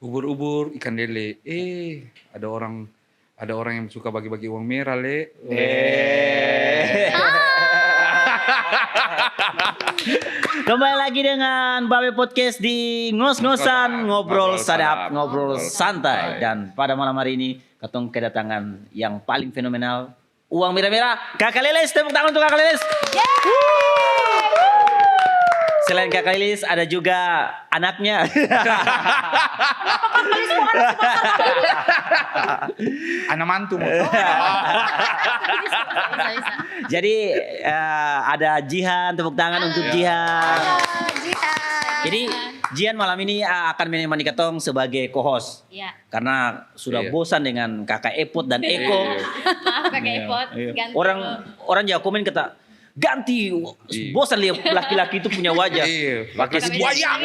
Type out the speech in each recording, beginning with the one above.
Ubur-ubur, ikan lele. Ada orang yang suka bagi-bagi uang merah, Le. Kembali lagi dengan Babe Podcast di Ngos-ngosan, ngobrol sadap, ngobrol santai. Dan pada malam hari ini ketong kedatangan yang paling fenomenal, uang merah-merah, Kakak Lilis. Tepuk tangan untuk Kakak Lilis. Selain Kakak Lilis ada juga anaknya. Anak mantu. Jadi ada Jihan, tepuk tangan untuk Jihan. Jadi Jihan malam ini akan menemani ketong sebagai co-host. Iya. Karena sudah bosan dengan Kakak Epot dan Eko. Maaf Kakak Epot, ganti. Orang jangan komen kata ganti, bosan lihat laki-laki itu punya wajah. Pakai si buaya.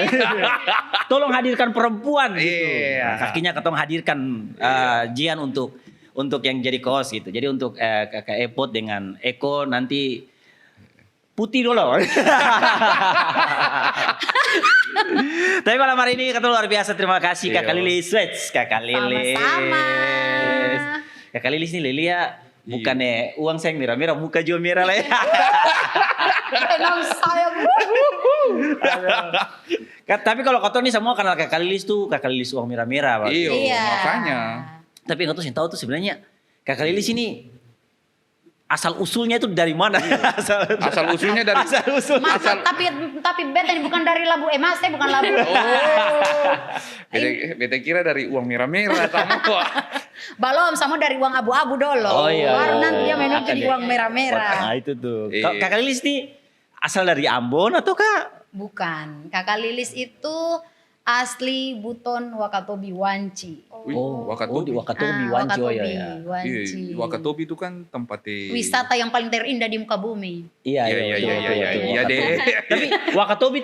Tolong hadirkan perempuan gitu. Iya. Nah, kakinya ketong hadirkan Jian untuk yang jadi host gitu. Jadi untuk Kakak Epot dengan Eko nanti putih dulu. Tapi malam hari ini kata luar biasa, terima kasih Kakak Lilis. Kakak Lilis. Sama-sama. Kakak Lilis nih Lili ya. Bukannya uang saya merah-merah, muka juga merah lah ya. Enam saya. Tapi kalau kotor nih semua kenal Kakak Lilis tuh, Kakak Lilis uang merah-merah. Pak. Iya, makanya. Tapi yang tuh tahu tuh sebenarnya Kakak Lilis ini asal usulnya itu dari mana? Asal usulnya dari Masa, tapi beta ini bukan dari Labu Emas, saya bukan Labu. Beta kira dari uang merah-merah sama. Belum, sama dari uang abu-abu dulu. Oh iya. Baru nanti dia menuju di uang merah-merah. Nah itu tuh. Kakak Lilis nih asal dari Ambon atau Kak? Bukan, Kakak Lilis itu asli Buton Wakatobi Wanci. Wakatobi. Di Wakatobi Wanci. Oh Wakatobi, ya. Wanci. Wakatobi itu kan tempat Wisata yang paling terindah di muka bumi. Iya deh. Tapi Wakatobi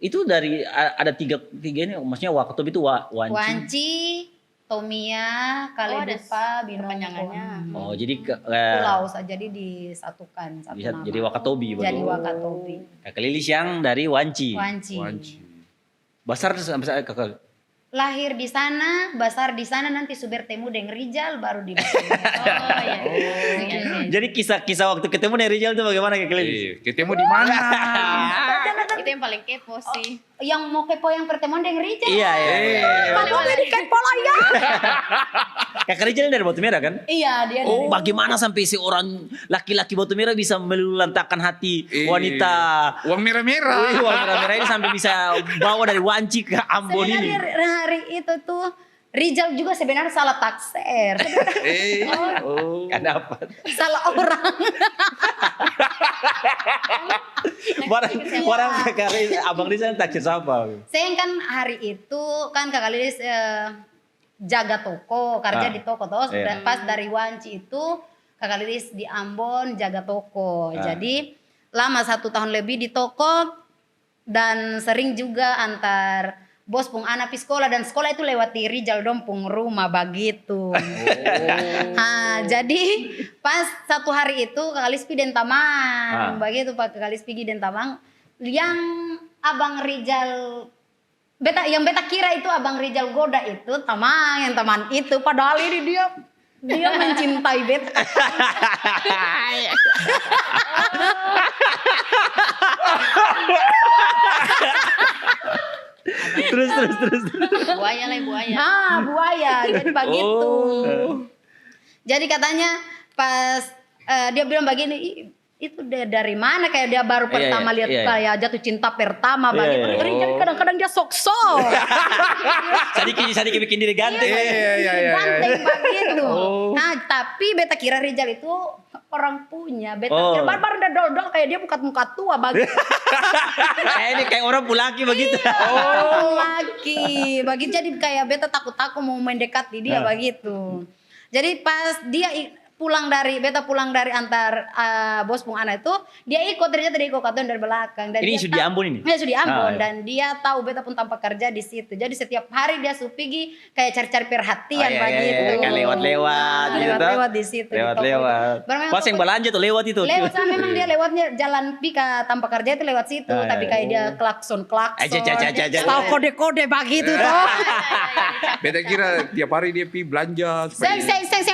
itu dari ada tiga ini, maksudnya Wakatobi itu Wanci. Wanci, Tomia, Kaledupa, perpanjangannya. Oh jadi pulau saja jadi disatukan satu bisa nama. jadi Wakatobi. Jadi betul. Wakatobi. Kakak Lilis yang dari Wanci. Wanci. Besar sampai kakak. Lahir di sana, besar di sana, nanti suber temu dengan Rijal baru di Jadi kisah waktu ketemu dengan Rijal itu bagaimana Kakak Lilis? Ketemu di mana? Itu yang paling kepo sih. Yang mau kepo yang pertemuan dengan Rijal. Iya. Kalau dari kepo lah ya. Kakak Rijal dari Batu Merah kan? Iya dia. Oh, bagaimana sampai seorang laki-laki Batu Merah bisa meluluhlantakkan hati wanita Uang merah-merah. uang merah-merah ini sampai bisa bawa dari Wanci ke Ambon ini? Sebenarnya hari itu tuh Rijal juga sebenarnya salah takser. Kenapa? Salah orang. Barang Kakak Lilis, Abang Rizal taksir siapa? Saya kan hari itu kan Kakak Lilis jaga toko, kerja di toko terus pas dari Wanci itu Kakak Lilis di Ambon jaga toko. Jadi lama 1 tahun lebih di toko dan sering juga antar bos pung anak pi sekolah dan sekolah itu lewati Rijal dong pung rumah begitu. Jadi pas satu hari itu Kakak Lilis pi Dentamang, begitu Pak Kakak Lilis pergi Dentamang yang Abang Rijal yang beta kira itu Abang Rijal goda itu yang teman itu padahal ini dia mencintai beta. Terus. Buaya. Buaya. Jadi begitu. Jadi katanya pas dia bilang begini, itu dari mana kayak dia baru pertama lihat kayak jatuh cinta pertama begitu. Jadi kadang-kadang dia sok-sok. Sadiki bikin diri ganteng. Ganteng begitu. Nah, tapi beta kira Rijal itu orang punya. Beta kira baru udah dol-dol kayak dia muka tua begitu. Kayak orang pulaki begitu. Laki. Begitu jadi kayak beta takut-takut mau mendekati dia begitu. Jadi pas dia beta pulang dari antar bos pung anak itu, dia ikut ternyata dia ikut katong dari belakang. Dan Ini dia sudah di Ambon ini? Iya sudah di Ambon Iya. dan dia tahu beta pun tanpa kerja di situ. Jadi setiap hari dia supigi kayak cari-cari perhatian begitu. Kayak lewat-lewat gitu. Lewat-lewat di situ. di toko Lewat-lewat. itu. Memang Pas toko yang belanja tuh lewat itu. lewat sana memang dia lewatnya jalan pika tanpa kerja itu lewat situ, Ah, tapi iya. kayak dia klakson Aja. tahu kode-kode begitu toh. Beta kira tiap hari dia pergi belanja. Saya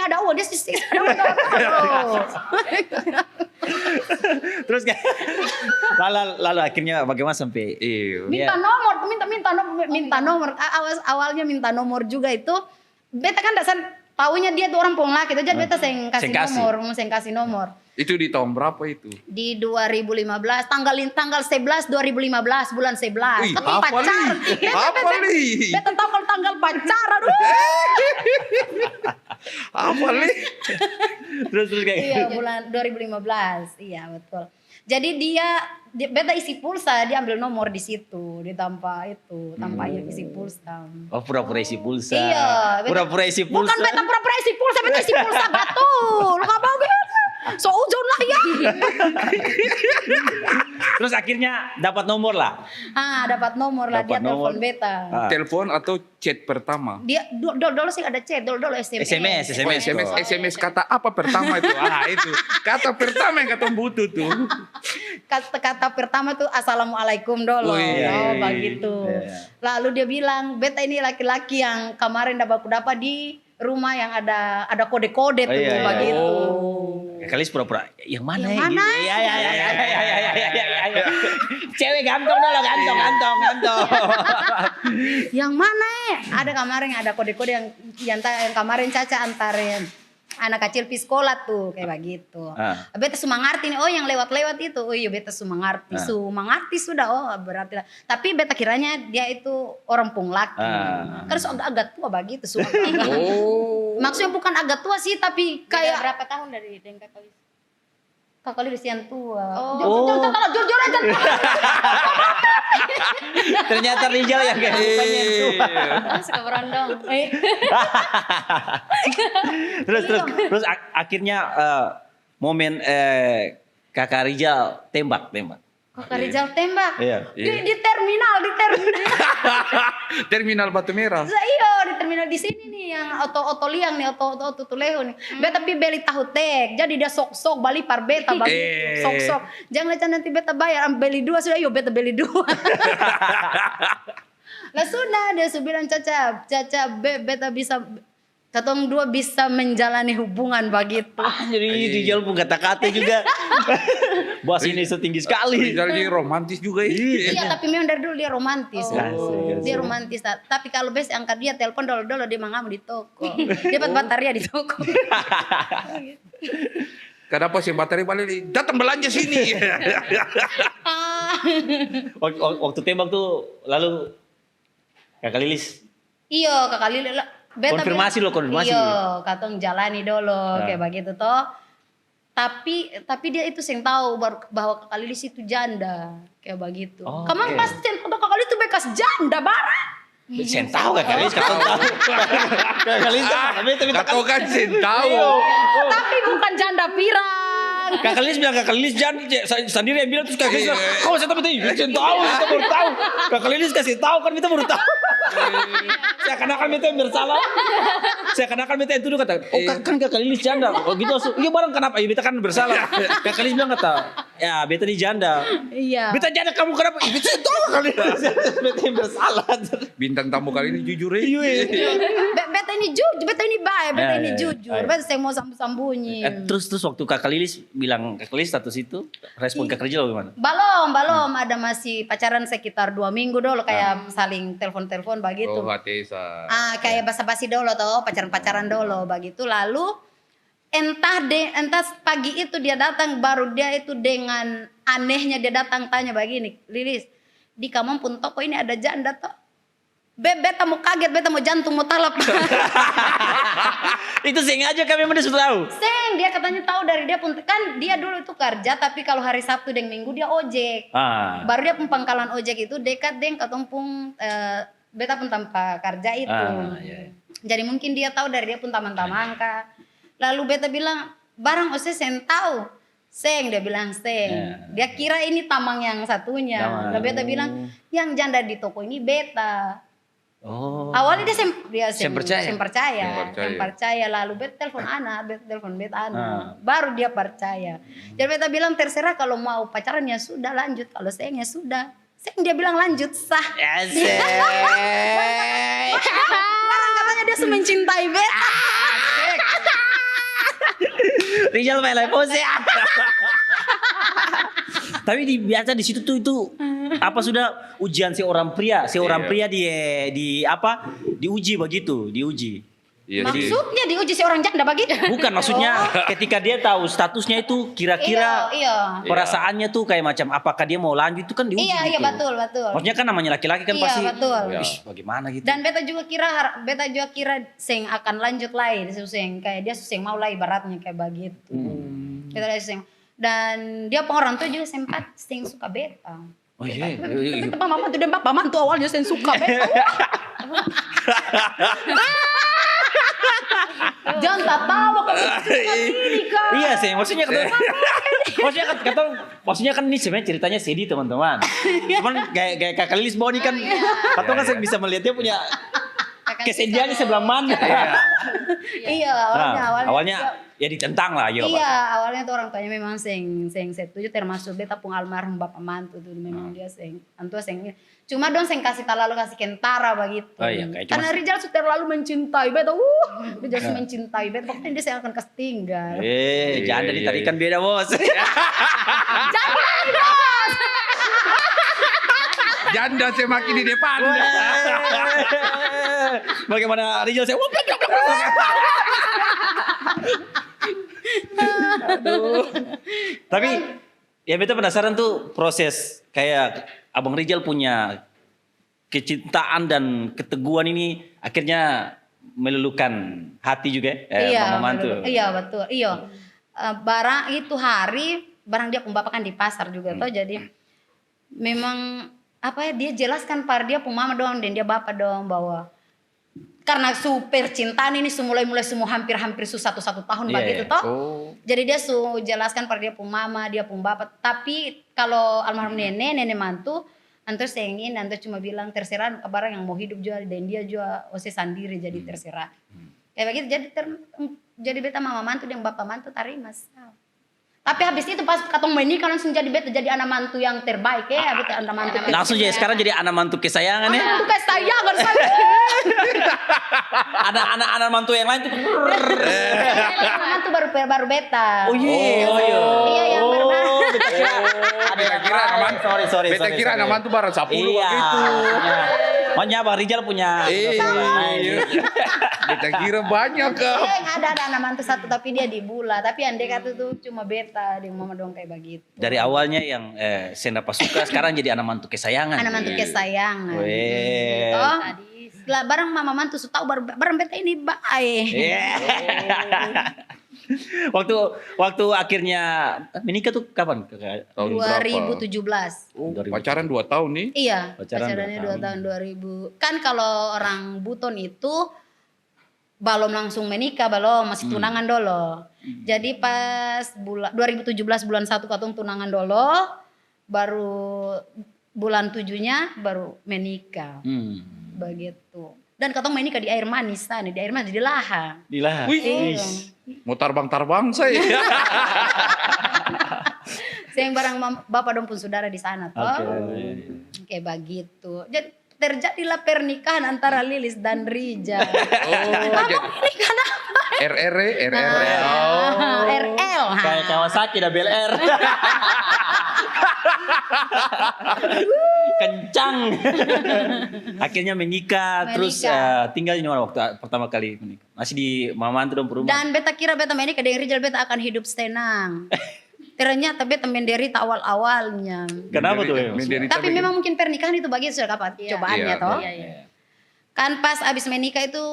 ada uang dia sih ada uang. Terus kayak lalu akhirnya bagaimana sampai Iya. Minta nomor, minta nomor. Awalnya minta nomor juga itu. Beta kan dasar taunya dia tuh orang penglaki itu, jadi beta seng kasih nomor. Itu di tahun berapa itu? Di 2015 tanggal 11 2015 bulan 11. Wih, Ketemu apa pacar. li? Apa li? Beta tahu kalau tanggal pacar aduh. Apa li? terus kayak Iya bulan 2015. Iya betul. Jadi beta isi pulsa, dia ambil nomor di situ, di tanpa isi pulsa. oh pura-pura isi pulsa. Iya, Pura-pura isi pulsa. Bukan beta pura-pura isi pulsa, beta isi pulsa betul. Lu enggak mau gitu. So ujon lah ya. Terus akhirnya dapat nomor lah. Dapat nomor lah, Dapat dia telepon nomor. beta. Telepon atau chat pertama? Dia dulu sih ada chat, dulu SMS. Oh, SMS kata apa pertama itu? Itu. Kata pertama yang kata butuh tuh. Kata pertama tuh assalamualaikum dulu. Oh, iya. Begitu. Iya. Lalu dia bilang, beta ini laki-laki yang kemarin dapat di rumah yang ada kode-kode tuh iya. begitu. Kali pura-pura yang mana Yang ya? mana? Gitu. Ya. Cewek gantong dulu, gantong. Yang mana ya? Ada kemarin ada kode-kode yang kemarin Caca antarin anak kecil pi sekolah tuh kayak begitu. Beta sumangarti nih, oh yang lewat-lewat itu. Oh iya beta sumangarti. Sumangarti sudah, oh berarti lah. Tapi beta kiranya dia itu orang punglaki. Karena agak tua begitu. Oh. Maksudnya bukan agak tua sih tapi Kayak kayak berapa tahun dari Kakak Kalis? kakak lu yang tua. Oh. Jujur aja. Ternyata Rijal yang kayak rupanya yang tua. Suka berondong. Terus akhirnya momen kakak Rijal tembak. Kakak Rizal tembak. Iya. Di terminal. Terminal Batu Merah. Iya di terminal di sini nih yang oto liang nih oto tuleho nih. Beta pi beli tahu tek. Jadi dia sok bali par beta begitu. Sok. Jangan lecan nanti beta bayar beli 2 sudah. Yo beta beli 2. Lah sudah dia bilang Caca beta bisa katong dua bisa menjalani hubungan begitu. Jadi Rijal pun kata-kata juga. Bos ini setinggi sekali. Rizal ini romantis juga ya. Iya tapi memang dari dulu dia romantis. Dia romantis. Tapi kalau bes angkat dia telepon dulu dia mengamu di toko. Dia dapat bataria di toko. Kenapa sih baterai balik? Datang belanja sini. Waktu tembak tuh lalu Kakak Lilis. Iya kakak Lili. Konfirmasi. Iya katong jalani dulu kayak begitu toh. Tapi dia itu yang tahu bahwa kakak Lilis itu janda kayak begitu. Kamu pas kakak Lilis itu bekas janda barang. Saya tahu Kakak Lilis, Kakak tahu. Kakak Lilis tapi Kau kan sen tahu. Tapi bukan janda pirang. Kakak Lilis bilang Kakak Lilis jangan sendiri yang bilang terus Kakak Lilis bilang, kau saya tahu saya tahu kita baru tahu. Kakak Lilis kasih tahu kan kita baru tahu. Saya akan minta yang bersalah. Saya akan minta yang tuduh kata, oh kan Kakak Lilis janda. Oh gitu langsung, iya barang kenapa? Ya beta kan bersalah. Kakak Lilis bilang kata, ya beta ini janda. Iya. Beta janda kamu kenapa? Beta tahu Kakak Lilis. Beta yang bersalah. Bintang tamu kali ini jujur ya. Beta ini jujur, beta ini baik, beta ini jujur. Beta saya mau sambunyi. Terus waktu Kakak Lilis bilang Kakak Lilis status itu, respon Kakak Rijal bagaimana? Belum ada masih pacaran sekitar 2 minggu dulu kayak saling telepon begitu. Oh Hatesa. Kayak basa-basi dulu toh, pacaran dulu begitu. Lalu entah pagi itu dia datang baru dia itu dengan anehnya dia datang tanya begini, Lilis, di kamu pun toko ini ada janda toh? Beta mau kaget, beta mau jantung mau talap. Itu sengaja kami mana sudah tahu. Dia katanya tahu dari dia pun kan dia dulu itu kerja tapi kalau hari Sabtu dan Minggu dia ojek. Baru dia pun pangkalan ojek itu dekat dengan katong pun beta pun tanpa kerja itu. Iya. Jadi mungkin dia tahu dari dia pun taman-taman kah. Lalu beta bilang barang ose sen tahu. Seng, dia bilang seng. Dia kira ini tamang yang satunya. Tamang. Lalu beta bilang, yang janda di toko ini beta. Oh. Awalnya dia Sem percaya. sem percaya. Lalu beta telepon Ana, baru dia percaya. Jadi beta bilang terserah kalau mau pacaran ya sudah lanjut, kalau seng ya sudah. Seng dia bilang lanjut sah. Asik. Orang katanya dia mencintai beta. Rizal main pose. Tapi biasa di situ tuh itu apa sudah ujian seorang pria di apa diuji begitu diuji. Iya sih. Maksudnya diuji si orang janda begitu? Bukan maksudnya ketika dia tahu statusnya itu kira-kira Iya. perasaannya tuh kayak macam apakah dia mau lanjut itu kan diuji Iya, gitu. betul. Maksudnya kan namanya laki-laki kan Iya, pasti betul. "Ih, bagaimana gitu. Dan beta juga kira seng akan lanjut lagi, seng kayak dia seng mau lah ibaratnya kayak begitu. Kita lihat seng. Dan dia orang tua juga sempat seng suka beta. Oh iya. Itu mama tuh dan bapak mantu awalnya seng suka beta. Jangan tak tahu kalau suka ini kan. Iya sih, maksudnya maksudnya kan ini sebenarnya ceritanya sedih teman-teman. Cuman kayak Kakak Lilis Boni kan, katong kan bisa melihat dia punya kesedihannya sebelah mana. Iya, Awalnya ya ditentang lah, yo. Iya, awalnya tuh orang tuanya memang seng setuju termasuk beta pun almarhum bapak mantu tuh memang dia seng. Antua seng. Cuma dong seng kasih kentara begitu. Oh iya, kayak Karena Rizal sudah terlalu mencintai beta. Dia jadi mencintai beta. Pokoknya dia akan kasih tinggal. Jangan ditarikan beda bos. Janda semakin di depan. Bagaimana Rizal saya? Aduh. Tapi ya beta penasaran tuh proses kayak Abang Rizal punya kecintaan dan keteguhan ini akhirnya meluluhkan hati juga Mama Mantu. Iya betul. Iya. Barang itu barang dia bapak kan di pasar juga toh, jadi memang apa ya dia jelaskan par dia mama doang dan dia bapak doang bahwa karena super cintaan ini mulai semua hampir satu tahun begitu toh. Jadi dia jelaskan par dia mama, dia bapak. Tapi kalau almarhum nenek mantu, antu sengin, antu cuma bilang terserah barang yang mau hidup juga dan dia juga sendiri jadi terserah. Kayak begitu jadi beta mama mantu dan bapak mantu tarima. Tapi habis itu pas katong menikah langsung jadi beta jadi anak mantu yang terbaik ya, beta anak mantu. Langsung jadi sekarang jadi anak mantu kesayangan ya. Anak kesayangan saya. Anak mantu yang lain tuh. Anak mantu baru beta. Oh iya. Iya yang baru. Beta kira anak mantu. Sorry. Beta kira anak mantu baru 10 begitu. Makanya Bang Rizal punya. Beta kira banyak kan. Ada anak mantu satu tapi dia di Bula. Tapi yang dekat itu cuma beta di mama dong kayak begitu. Dari awalnya yang Senda Pasuka sekarang jadi anak mantu kesayangan. Anak mantu kesayangan. Weh. Oh, setelah bareng mama mantu tahu bareng beta ini baik. Waktu akhirnya menikah tuh kapan? Tahun 2017. Pacaran 2 tahun nih. Iya, Pacarannya pacarannya 2 tahun 2000. Kan kalau orang Buton itu belum langsung menikah, masih tunangan dulu. Jadi pas 2017 bulan 1 katong tunangan dulu, baru bulan 7-nya baru menikah. Begitu. Dan katong menikah di air manis sana, di air manis di Laha. Di Laha. Iya. Mau tarbang saya. Saya barang bapak dong pun saudara di sana toh. Kayak begitu. Jadi terjadilah pernikahan antara Lilis dan Rizal. Pernikahan apa? RR. RL. Kayak Kawasaki dan Bel Air. Kencang. Akhirnya menikah. Terus tinggal di mana waktu pertama kali menikah? Masih di Mama Mantu dong rumah. Dan beta kira beta menikah dengan Rizal beta akan hidup senang. Ternyata beta menderita awal-awalnya. Kenapa tuh? Tapi memang mungkin pernikahan itu bagi sudah kapan cobaannya toh. Kan pas abis menikah itu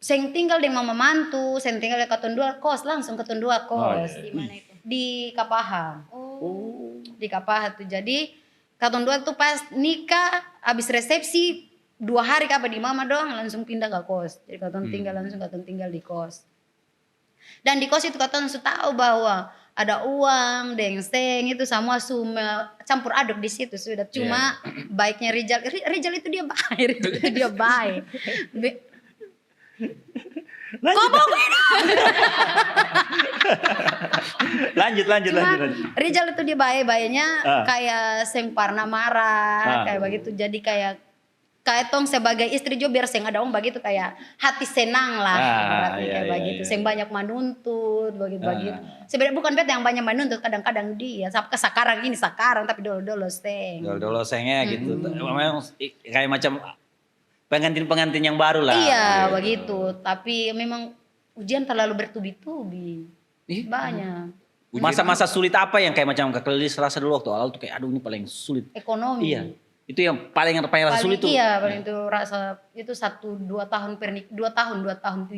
seng tinggal dengan mama mantu, seng tinggal di Katun 2 kos, langsung Katun 2 kos. Di mana itu? Di Kapaha. Di Kapaha tuh. Jadi Katun 2 tuh pas nikah abis resepsi 2 hari di mama doang langsung pindah ke kos. Jadi Katun tinggal di kos. Dan di kos itu katong su tahu bahwa ada uang, dengseng itu semua campur aduk di situ sudah. Cuma baiknya Rijal itu dia baik, Rijal itu dia baik. Lanjut. Rijal itu dia baiknya kayak seng pernah marah kayak begitu. Jadi kayak tong sebagai istri juga biar seng ada orang begitu kayak hati senang lah berarti kayak begitu. Seng banyak menuntut begitu. Sebenarnya bukan beta yang banyak menuntut, kadang-kadang dia sampai sekarang tapi dulu seng. Dulu sengnya gitu. Memang kayak macam pengantin yang baru lah. Iya begitu. Tapi memang ujian terlalu bertubi-tubi. Banyak. Masa-masa sulit apa yang kayak macam Kak Lilis rasa dulu waktu awal tuh kayak aduh ini paling sulit. Ekonomi. Iya. Itu yang paling rasa sulit tuh. Iya, paling itu rasa itu 1-2 tahun 2 tahun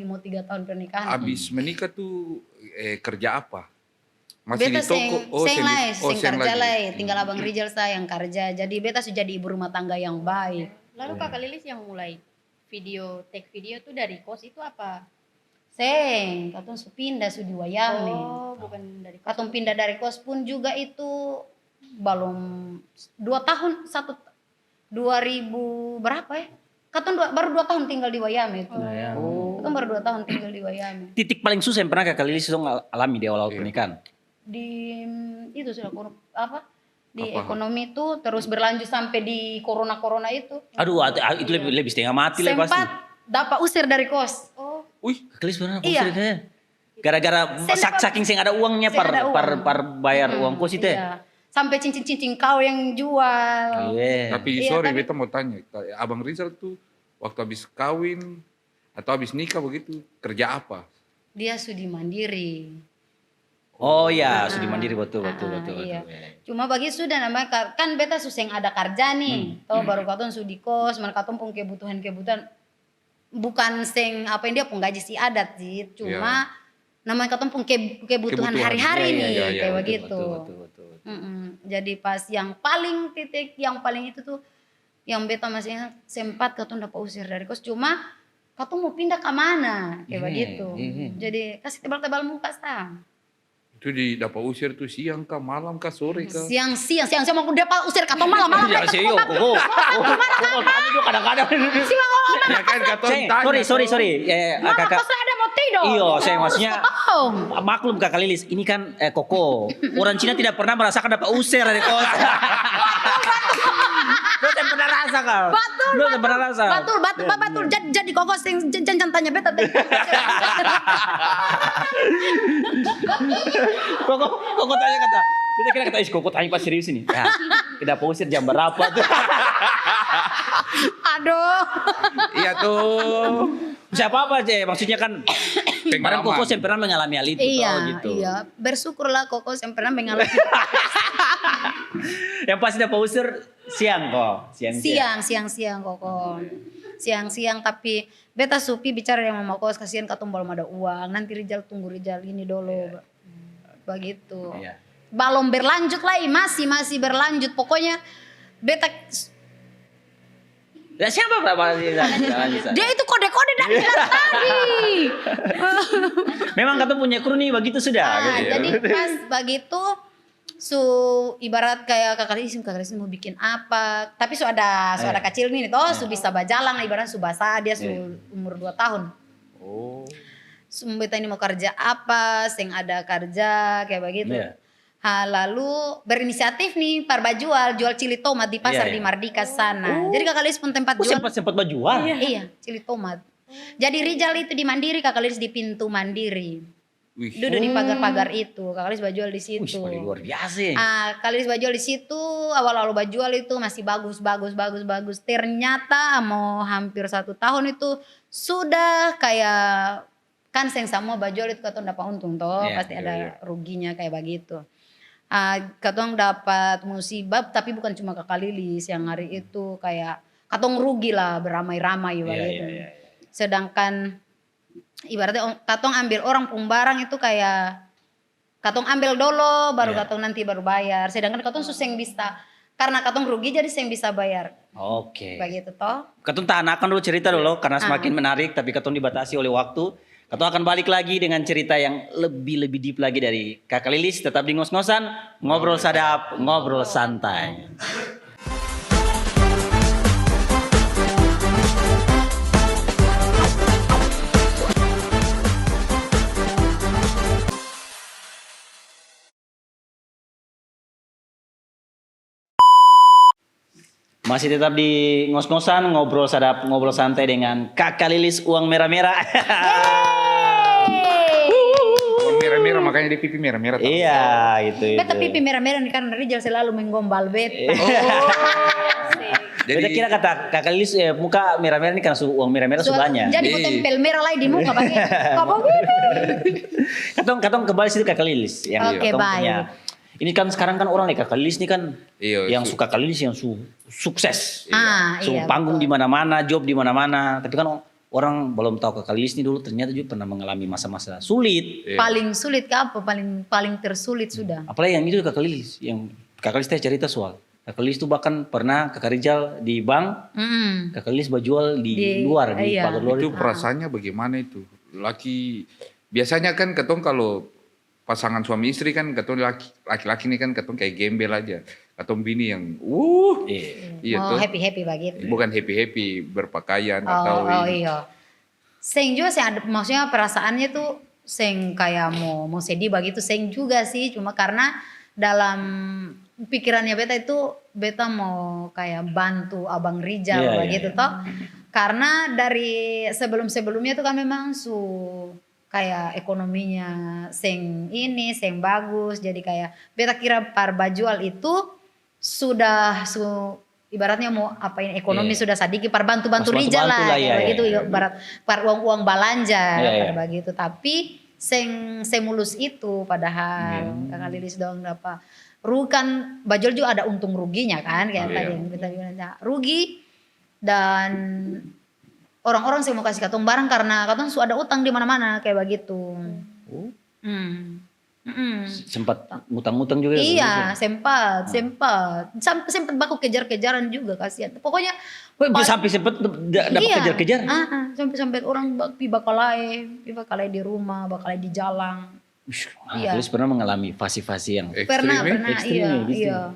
mau 3 tahun pernikahan. Abis menikah tuh kerja apa? Masih Beta di toko? seng kerja lah, tinggal Abang Rijal saya yang kerja. Jadi beta sudah jadi ibu rumah tangga yang baik. Lalu Kakak Lilis yang mulai take video tuh dari kos itu apa? Seng, katong pindah di Wayame. Oh, bukan dari kos. Katong pindah dari kos pun juga itu belum 2 tahun 2000 berapa ya? Katong baru 2 tahun tinggal di Wayame itu. Katong baru 2 tahun tinggal di Wayame. Titik paling susah yang pernah Kak Lilis alami di awal-awal pernikahan? Di itu sudah apa? Di ekonomi itu terus berlanjut sampai di corona itu. Aduh, itu lebih setengah mati lah pasti. Sempat dapat usir dari kos. Oh, Wih, Kak Lilis pernah Iya. usir kayaknya. Gara-gara saking sing ada uangnya par bayar uang kos itu ya. Iya. Sampai cincin-cincin kau yang jual. Iya. Tapi sorry beta mau tanya, Abang Rizal tuh waktu habis kawin atau habis nikah begitu kerja apa? Dia sudi mandiri. Oh ya, sudah mandiri betul. Iya. Cuma bagi sudah namanya kan beta suseng ada kerja nih. Toh baru katong sudi kos, mana katong pun kebutuhan bukan seng apa yang dia pun gaji si adat sih. Cuma namanya katong pun kebutuhan hari-hari nih kayak begitu. Betul. Jadi pas yang paling itu tuh yang beta masih ingat sempat katong dapat usir dari kos, cuma katong mau pindah ke mana kayak begitu. Jadi kasih tebal-tebal muka sah. Itu dapat usir tuh siang kah, malam kah, sore kah? Siang mau dapat usir katong malam. Ya sih yo, kok tanya juga kadang-kadang. Ya kan katon tanya. Sorry. Kakak. Kos ada mau tidur. Iya, saya maksudnya maklum Kakak Lilis, ini kan Koko. Orang Cina tidak pernah merasakan dapat usir dari kos. Lu tidak pernah rasa kau. Betul. Jadi Koko jangan tanya beta. Koko tanya kata. Kita kira kata Koko tanya pas serius ini. Ya, kita usir jam berapa tuh? Aduh. Iya tuh. Siapa apa aja, maksudnya kan kemarin Koko yang pernah mengalami hal itu. Iya. Bersyukurlah Koko yang pernah mengalami. Yang pasti dapat usir siang kok. Siang Koko. Siang tapi beta supi bicara yang mama kos, kasihan katong belum ada uang. Nanti tunggu Rijal ini dulu. Begitu. Iya. Belum berlanjut lagi, masih berlanjut. Pokoknya beta Ya siapa berapa dia itu kode-kode dari tadi. Memang katong punya kru nih begitu sudah. Jadi pas begitu ibarat kayak kakak Lilis mau bikin apa, tapi ada kecil nih toh bisa berjalan ibarat basah dia umur 2 tahun. Beta ini mau kerja apa, sing ada kerja kayak begitu. Lalu berinisiatif nih jual cili tomat di pasar di Mardika sana. Jadi kakak Lilis pun tempat jual. Sempat berjual. Iya, cili tomat. Jadi Rijal itu di Mandiri, kakak Lilis di pintu Mandiri. Duduk di pagar-pagar itu, kakak Lilis bajual di situ. Luar biasa. Kakak Lilis bajual di situ, awal-awal bajual itu masih bagus. Ternyata mau hampir 1 tahun itu sudah kayak kan seng sama bajual itu katong dapat untung toh, pasti ada ruginya kayak begitu. Katong dapat musibah, tapi bukan cuma kakak Lilis yang hari itu kayak katong rugi lah beramai-ramai gitu. Sedangkan ibaratnya katong ambil orang pun barang itu kayak katong ambil dulu baru katong nanti baru bayar. Sedangkan katong suseng bisa karena katong rugi jadi seng bisa bayar. Oke. Begitu toh. Katong tahan akan dulu cerita dulu karena semakin menarik tapi katong dibatasi oleh waktu. Kita akan balik lagi dengan cerita yang lebih deep lagi dari Kakak Lilis. Tetap di ngos-ngosan, ngobrol sadap, ngobrol santai. Masih tetap di ngos-ngosan, ngobrol sadap, ngobrol santai dengan Kakak Lilis uang merah-merah. Uang merah-merah makanya dia pipi merah-merah. tahu. Iya, itu. Beta pipi merah-merah nih karena Rijal selalu menggombal beta. Beta kira kata Kakak Lilis muka merah-merah ini karena uang merah-merah sebelahnya. Jadi mau tempel merah lagi di muka pakai. Apa gini? Katong kembali situ Kakak Lilis yang Oke, katong baik. punya. Ini kan sekarang kan orang nih Kakak Lilis ini kan Iya, yang suka Kakak Lilis yang sukses. Iya. Panggung di mana-mana, job di mana-mana. Tapi kan orang belum tahu Kakak Lilis ini dulu ternyata juga pernah mengalami masa-masa sulit. Iya. Paling sulit ke apa? Paling tersulit sudah. Apalagi yang itu Kakak Lilis, yang Kakak Lilis teh cerita soal Kakak Lilis tuh bahkan pernah Kakak Rijal di bank, Kakak Lilis berjual di luar, di iya. pagar luar. Itu perasaannya bagaimana itu? Laki biasanya kan ketong kalau pasangan suami istri kan ketong laki-laki ini kan ketong kayak gembel aja. Ketong bini yang iya Mau tuh. happy begitu. Bukan happy berpakaian atau Oh iya. Seng juga sih ada, maksudnya perasaannya tuh seng kayak mau sedih begitu seng juga sih, cuma karena dalam pikirannya beta itu beta mau kayak bantu Abang Rijal begitu toh. Karena dari sebelumnya itu kan memang kayak ekonominya seng bagus, jadi kayak beta kira par bajual itu sudah ibaratnya mau apain ekonomi sudah sadiki par bantu Rijal lah kayak begitu ibarat par uang belanja kayak begitu, tapi seng mulus itu padahal Kakak Lilis dong apa kan bajual juga ada untung ruginya kan kayak tadi yang kita bilang rugi, dan orang-orang sih mau kasih katong barang karena katong ada utang di mana-mana kayak begitu. Sempat ngutang-ngutang juga. Iya, sempat baku kejar-kejaran juga kasihan. Pokoknya sampai sempat dapat kejar-kejar. Sampai orang bakalai di rumah, bakalai di jalan. Terus pernah mengalami fase-fase yang Pernah ekstrim, iya.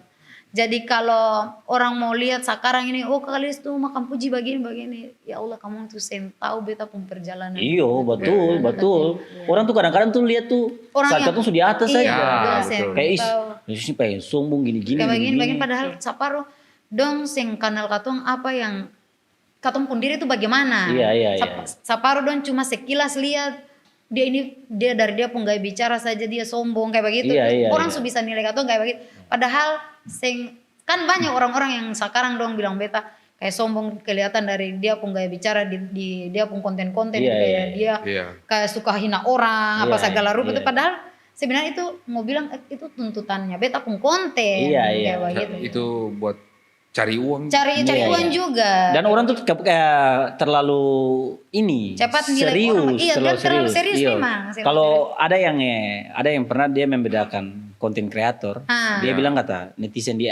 Jadi kalau orang mau lihat sekarang ini, Kakak Lilis tuh makan puji begini. Ya Allah, kamu tuh tahu beta pun perjalanan. Iya, betul. Orang tuh kadang-kadang tuh lihat tuh saat tuh di atas aja. Kayak ini pengen sombong gini-gini. Kayak begini, padahal saparo dong sing kanal katong apa yang katong pun diri tuh bagaimana. Iya. Saparo dong cuma sekilas lihat dia dari dia pun gaya bicara saja dia sombong kayak begitu. Orang bisa nilai katong kayak begitu. Padahal kan banyak orang-orang yang sekarang dong bilang beta kayak sombong kelihatan dari dia pun gaya bicara di dia pun konten-konten kayak dia kayak suka hina orang apa segala rupa itu, padahal sebenarnya itu mau bilang itu tuntutannya beta pun konten kayak begitu. Itu buat cari uang. Cari uang juga. Dan orang tuh kayak terlalu cepat nilai orang. Iya, terlalu serius memang. Kalau ada yang pernah dia membedakan konten kreator, dia bilang kata netizen di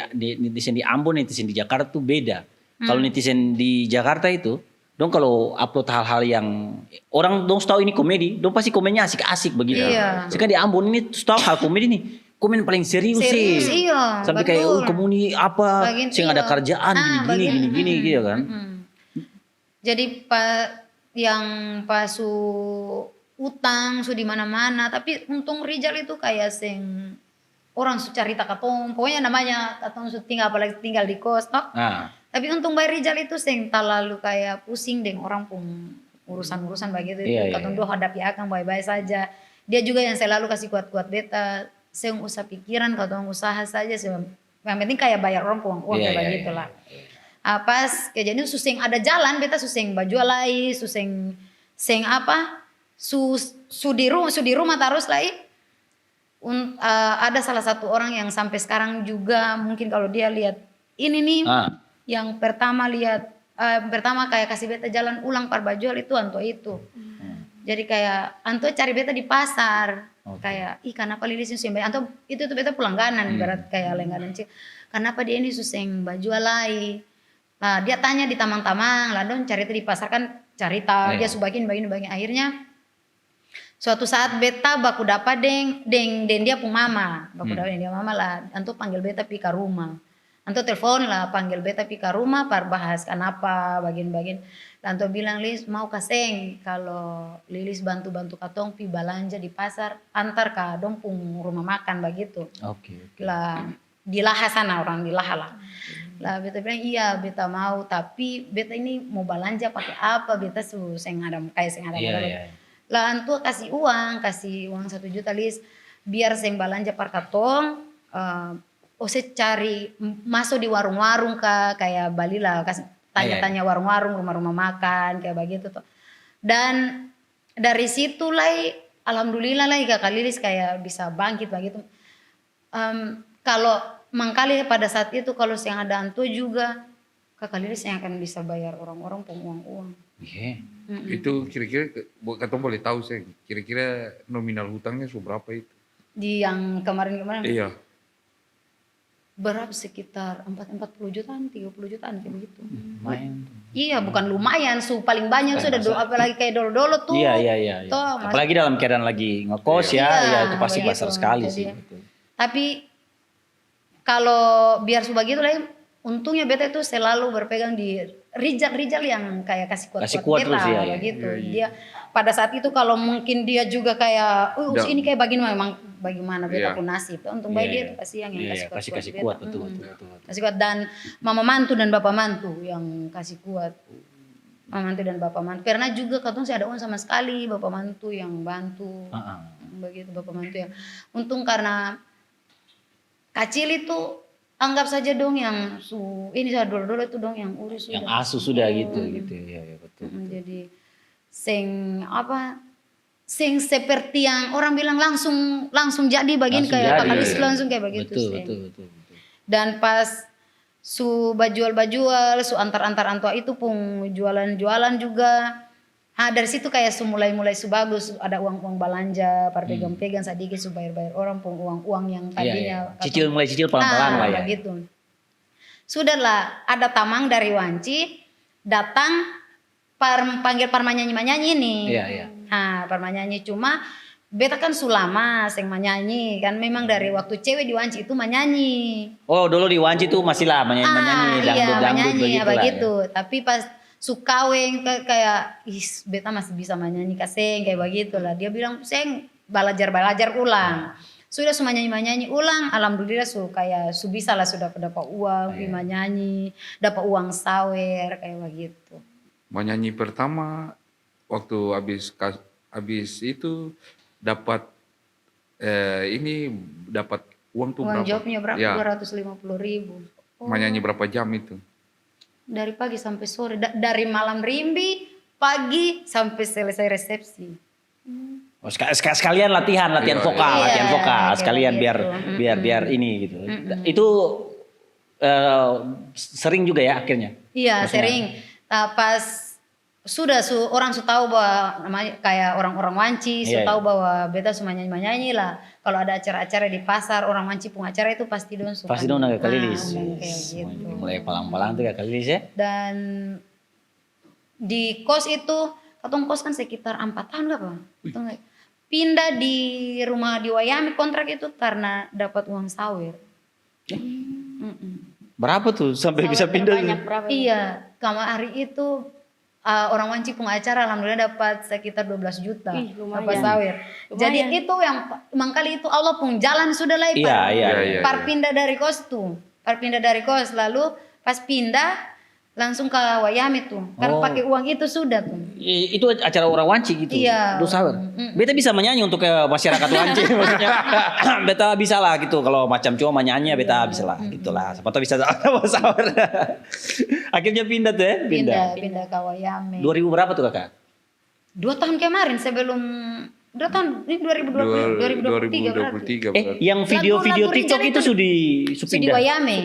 Ambon, netizen di Jakarta tuh beda. Kalau netizen di Jakarta itu, dong kalau upload hal-hal yang orang dong tahu ini komedi, dong pasti komennya asik-asik begitu. Sekarang di Ambon ini tahu hal komedi nih, komen paling serius sih. Iya, sampai betul. kayak kamu nih apa, sih ada kerjaan gini gitu kan. Jadi pas utang di mana-mana, tapi untung Rijal itu kayak orang cerita katong, pokoknya namanya katong tinggal apalagi tinggal di kos toh. Tapi untung Bay Rijal itu terlalu kayak pusing dengan orang pun urusan begitu itu. Katong doa hadapi akan baik-baik saja. Dia juga yang selalu kasih kuat-kuat beta. Saya usah pikiran, katong usaha saja. Yang penting kayak bayar orang uang kayak begitu lah. Pas kejadian suseng ada jalan, beta suseng baju lagi, suseng di rumah terus lagi. Ada salah satu orang yang sampai sekarang juga mungkin kalau dia lihat ini nih, yang pertama kayak kasih beta jalan ulang par bajual itu Anto itu. Jadi kayak Anto cari beta di pasar. Kayak kenapa Lilis susah bayar? Anto itu beta pelangganan ibarat kayak langganan sih. Kenapa dia ini susah baju alai? Nah dia tanya di tamang-tamang, lah dong cari di pasar kan cerita dia subagian akhirnya Suatu saat beta baku dapat deng dia pun mama, baku dapat dia mama lah, antu panggil beta pi ke rumah. Antu telepon lah panggil beta pi ke rumah par bahas kenapa bagian-bagian. Antu bilang Lis mau kaseng kalau Lilis bantu-bantu katong pi balanja di pasar antar ke dong pung rumah makan begitu. Oke. Lah di Laha sana orang di Laha lah. Lah beta bilang iya beta mau tapi beta ini mau belanja pakai apa beta seng ada Iya, modal. iya. Lah antu kasih uang 1 juta Lis biar seng belanja par katong ose cari masuk di warung-warung kayak Bali lah kasih tanya-tanya warung-warung rumah-rumah makan kayak begitu tuh. Dan dari situ lah alhamdulillah lah Kakak Lilis kayak bisa bangkit begitu. Kalau mangkali pada saat itu kalau yang ada antu juga Kakak Lilis yang akan bisa bayar orang-orang pun uang-uang. Iya. Itu kira-kira katong boleh tahu sih kira-kira nominal hutangnya seberapa itu? Di yang kemarin-kemarin Iya. berapa sekitar 40 jutaan, 30 jutaan kayak begitu. Lumayan. Iya, bukan lumayan, paling banyak sudah apalagi kayak dolo-dolo tuh. Iya. Toh, Apalagi dalam keadaan lagi ngekos ya, Iya, itu pasti begitu. besar sekali Jadi, sih. Tapi kalau biar begitu lah, untungnya beta itu selalu berpegang di Rijal yang kayak kasih kuat Kasih kuat beta terus, iya, iya. begitu. Dia pada saat itu kalau mungkin dia juga kayak, ini kayak bagaimana beta pun nasib. Untung baik dia tuh pasti yang kasih beta. kuat betul. Kasih kuat dan mama mantu dan bapak mantu yang kasih kuat. Mama mantu dan bapak mantu. Karena juga katong sih ada uang sama sekali bapak mantu yang bantu. Begitu bapak mantu yang untung karena kecil itu anggap saja dong yang ini saya dulu itu dong yang urus Yang sudah. asuh sudah gitu ya betul. Jadi sing seperti yang orang bilang langsung jadi bagian Langsung kayak jadi, Kakak Lilis iya. langsung kayak begitu sing. Betul. Dan pas su bajual su antar antua itu pun jualan juga. Dari situ kayak su mulai su bagus ada uang belanja par pegang sedikit su bayar orang pun uang yang tadinya Mulai cicil pelan-pelan lah ya. begitu. Sudahlah ada tamang dari Wanci datang panggil par manyanyi nih. Iya. Par manyanyi cuma beta kan sulama seng manyanyi kan memang dari waktu cewek di Wanci itu manyanyi. Oh dulu di Wanci tuh masih lah menyanyi dangdut manyanyi begitu lah. Ya. Tapi pas sukaweng kayak beta masih bisa manyanyi kaseng kayak begitulah. Dia bilang seng belajar ulang. Sudah semua manyanyi ulang, alhamdulillah kayak bisa lah sudah dapat uang, manyanyi, dapat uang sawer kayak begitu. Menyanyi pertama waktu habis itu dapat dapat uang tuh Uang berapa? jobnya berapa? Ya. 250.000. Menyanyi berapa jam itu? Dari pagi sampai sore, dari malam rimbi pagi sampai selesai resepsi. Oh, sekalian latihan vokal, Iya, sekalian kayak biar ini gitu. Itu sering juga ya akhirnya. Iya, sering. Pas sudah orang tahu bahwa namanya kayak orang-orang Wanci, tahu bahwa beta semua nyanyi lah. Kalau ada acara-acara di pasar, orang Wanci pun acara itu pasti dong suka. Pasti dong Kakak Lilis. Kayak gitu. Mulai palang-palang tuh Kakak Lilis ya. Dan di kos itu, katong kos kan sekitar 4 tahun gak Pak? Pindah di rumah di Wayami kontrak itu karena dapat uang sawer. Berapa tuh sampai bisa pindah? Banyak berapa? Iya, hari itu orang Wanci pun acara alhamdulillah dapat sekitar 12 juta. Lumayan. Dapat sawer. Jadi itu yang mangkali itu Allah pun jalan sudah lah. Iya. Par pindah dari kos tuh. Lalu pas pindah langsung ke Wayami tuh. Karena pakai uang itu sudah tuh. Itu acara orang Wanci gitu. Iya. Sawer. Beta bisa menyanyi untuk ke masyarakat Wanci maksudnya. Beta bisa lah gitu kalau macam cuma menyanyi beta bisa lah gitulah. Siapa tahu bisa sawer. Akhirnya pindah tuh ya, Pindah ke Wayami. 2000 berapa tuh Kakak? 2 tahun kemarin sebelum 2 tahun ini 2023 berarti. 2023 berarti. Yang video-video Lagu TikTok Rijal itu sudah di pindah. Wayami.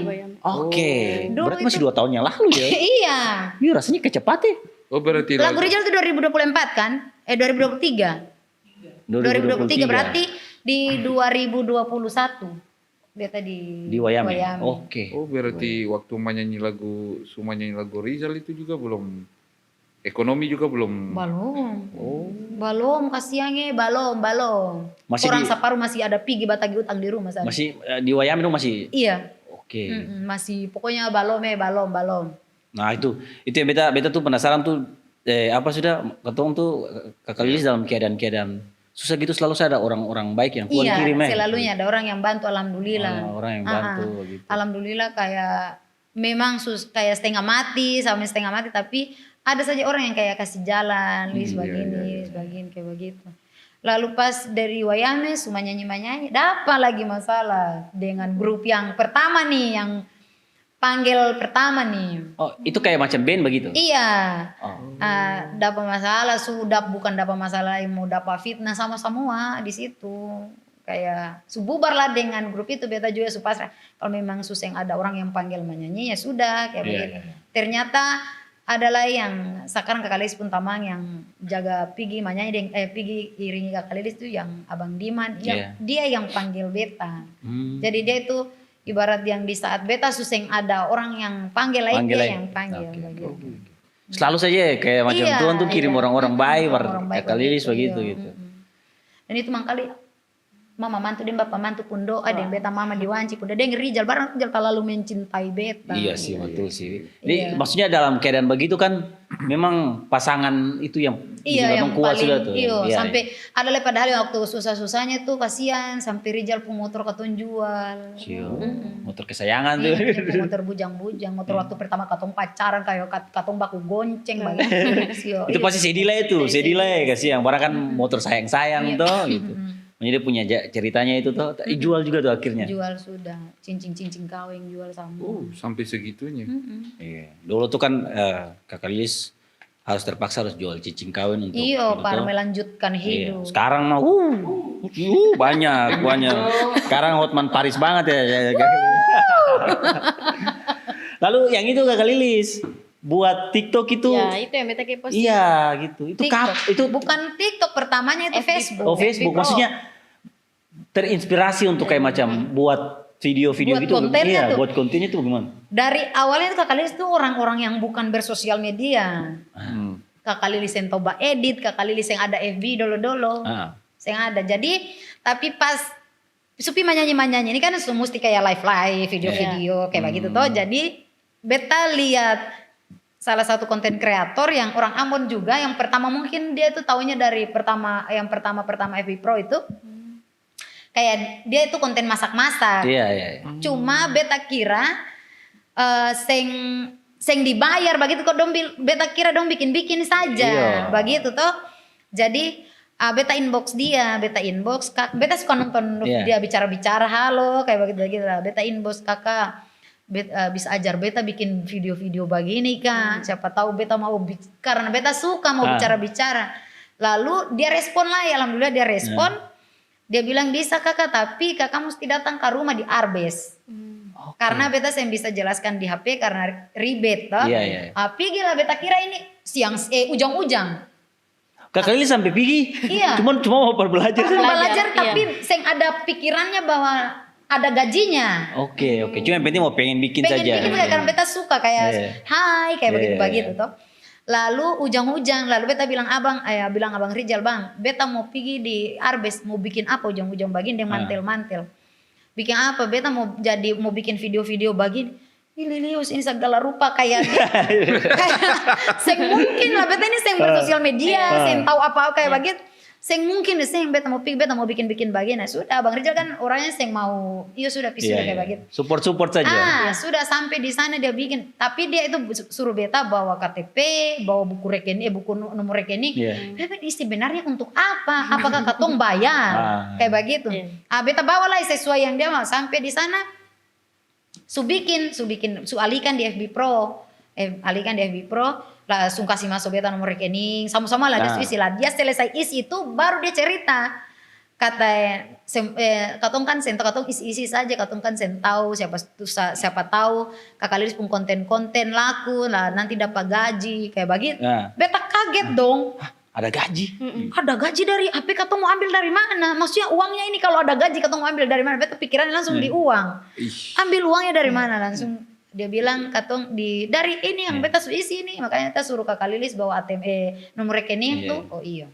Oke. Dulu Berarti masih 2 tahun yang lalu ya. Iya. Iya rasanya kecepat ya. Oh berarti Lagu Rijal itu 2024 kan? 2023. 2023 berarti di 2021 beta di Wayami. Oke. Oh berarti waktu menyanyi lagu Rizal itu juga belum ekonomi juga belum. Belum kasihannya belum. Masih Orang di- separuh masih ada pigi batagi utang di rumah sana. Masih di Wayame dong masih. Iya. Oke. Masih pokoknya belum. Nah itu yang beta tuh penasaran tuh apa sudah ketong tuh Kakak Lilis dalam keadaan susah gitu selalu ada orang-orang baik yang Tuhan Iya, kirim selalunya ada orang yang bantu alhamdulillah. orang yang bantu gitu. Alhamdulillah kayak memang kayak setengah mati sampai setengah mati tapi ada saja orang yang kayak kasih jalan, Lis begini kayak begitu. Lalu pas dari Wayame cuma nyanyi, dapat lagi masalah dengan grup yang pertama nih, yang panggil pertama nih. Oh itu kayak macam band begitu? Iya. Oh. Dapat masalah bukan dapat masalah mau dapat fitnah sama semua di situ. Kayak bubar lah dengan grup itu, beta juga supasrah. Kalau memang susah yang ada orang yang panggil menyanyi ya sudah kayak begitu. Ternyata adalah yang sekarang Kakak Lilis pun tamang yang jaga Pigi menyanyi Pigi iringi Kakak Lilis itu yang Abang Diman, dia yang panggil beta. Jadi dia itu ibarat yang di saat beta susah ada orang yang panggil lain dia yang panggil begitu. Selalu saja kayak macam Tuhan tuh kirim orang-orang baik, Kakak Lilis begitu gitu. Dan itu mangkali mama mantu dan bapak mantu pun doa dan beta mama diwanci pun dan Rijal barang Rijal terlalu mencintai beta. Iya sih betul sih. Jadi maksudnya dalam keadaan begitu kan memang pasangan itu yang yang kuat paling, sudah tuh. Iya, sampai ada lah padahal waktu susah-susahnya tuh kasihan sampai Rijal pun motor katong jual. Motor kesayangan tuh. Motor bujang-bujang, motor waktu pertama katong pacaran kayak katong baku gonceng begitu. Itu pasti sedih lah itu, sedih lah ya kasihan. Barang kan motor sayang-sayang tuh gitu. Jadi punya ceritanya itu tuh jual juga tuh akhirnya. Jual sudah, cincin kawin jual sama. Sampai segitunya. Iya. Dulu tuh kan Kakak Lilis harus terpaksa harus jual cincin kawin untuk. Iya, para melanjutkan hidup. Sekarang mah banyak. Sekarang Hotman Paris banget ya. Lalu yang itu Kakak Lilis buat TikTok itu. Ya, itu yang beta kepo sih. Iya, gitu. Itu bukan TikTok pertamanya itu Facebook. Oh, Facebook. Maksudnya terinspirasi untuk kayak macam buat video-video buat gitu. Kontennya tuh. Buat kontennya tuh gimana? Dari awalnya tuh Kakak Lilis tuh orang-orang yang bukan bersosial media. Kakak Lilis yang coba edit, Kakak Lilis yang ada FB dolo-dolo. Yang ada. Jadi tapi pas Supi menyanyi ini kan mesti kayak live video-video kayak begitu toh. Jadi beta lihat salah satu konten kreator yang orang Ambon juga yang pertama mungkin dia tuh taunya dari pertama FB Pro itu kayak dia itu konten masak-masak. Iya. Cuma beta kira seng dibayar begitu kok beta kira dong bikin saja begitu toh. Jadi beta inbox beta suka nonton dia bicara halo kayak begitu lah. Beta inbox kakak bisa ajar beta bikin video-video begini kan. Siapa tahu beta mau karena beta suka mau bicara. Lalu dia respon lah ya, alhamdulillah dia respon. Dia bilang bisa kakak tapi kakak mesti datang ke rumah di Arbes. Karena beta saya bisa jelaskan di HP karena ribet toh. Pergi lah beta kira ini ujang-ujang. Kakak Lilis sampai pergi. Iya. Cuma mau belajar. Belajar tapi saya ada pikirannya bahwa ada gajinya. Oke. Cuma yang penting mau pengen bikin saja. Pengen bikin karena beta suka kayak hai kayak begitu toh. Lalu ujang-ujang, lalu beta bilang abang Rijal bang, beta mau pergi di Arbes mau bikin apa ujang-ujang bagin dengan mantel-mantel. Bikin apa? Beta mau bikin video-video bagin. Lilius ini segala rupa kayak seng mungkin lah beta ini seng bersosial media, seng tahu apa kayak begitu. Seng mungkin seng beta mau bikin bagian. Nah, sudah Bang Rijal kan orangnya seng mau sudah kayak begitu. Support saja. Sudah sampai di sana dia bikin, tapi dia itu suruh beta bawa KTP, bawa buku rekening, buku nomor rekening. Beta sebenarnya untuk apa? Apakah katong bayar? Kayak begitu. Beta bawalah sesuai yang dia mau. Sampai di sana su alihkan di FB Pro. Langsung kasih masuk beta nomor rekening sama-sama lah dia isi lah. Dia selesai isi itu baru dia cerita kata katong kan katong isi saja, katong kan tahu siapa tahu Kakak Lilis pun konten laku lah nanti dapat gaji kayak begitu. Beta kaget dong. Ada gaji? Ada gaji dari HP katong mau ambil dari mana? Maksudnya uangnya ini kalau ada gaji katong mau ambil dari mana? Beta pikirannya langsung di uang. Ambil uangnya dari mana langsung? dia bilang katong dari ini yang beta sudah isi ini, makanya kita suruh Kakak Lilis bawa ATM nomor rekening tuh. Oh iya.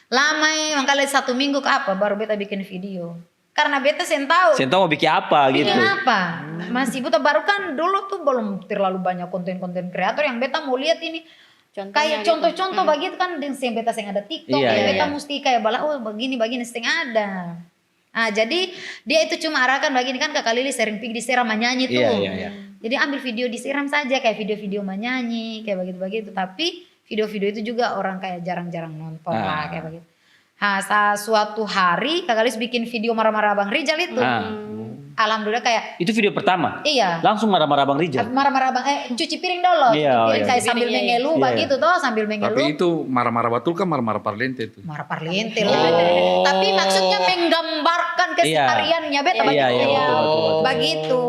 Lama makanya 1 minggu ke apa baru beta bikin video. Karena beta sen tahu mau bikin apa gitu. bikin apa. Masih buta baru kan dulu tuh belum terlalu banyak konten-konten kreator yang beta mau lihat ini. Kayak contoh-contoh begitu kan yang beta seng ada TikTok, beta mesti kayak bala oh begini seng ada. Ah jadi dia itu cuma arahkan begini kan Kakak Lilis sering pergi disiram menyanyi tuh. Jadi ambil video disiram saja kayak video-video menyanyi kayak begitu-begitu. Tapi video-video itu juga orang kayak jarang-jarang nonton lah kayak begitu. Suatu hari Kakak Lilis bikin video marah-marah Bang Rijal itu. Alhamdulillah kayak itu video pertama. Iya. Langsung marah-marah Bang Rijal. Marah-marah Bang cuci piring dulu. Kayak sambil mengelu begitu toh, sambil mengelu. Tapi itu marah-marah betul kan marah-marah parlente itu. Marah parlente lah. Tapi maksudnya menggambarkan kesehariannya beta betul. Begitu.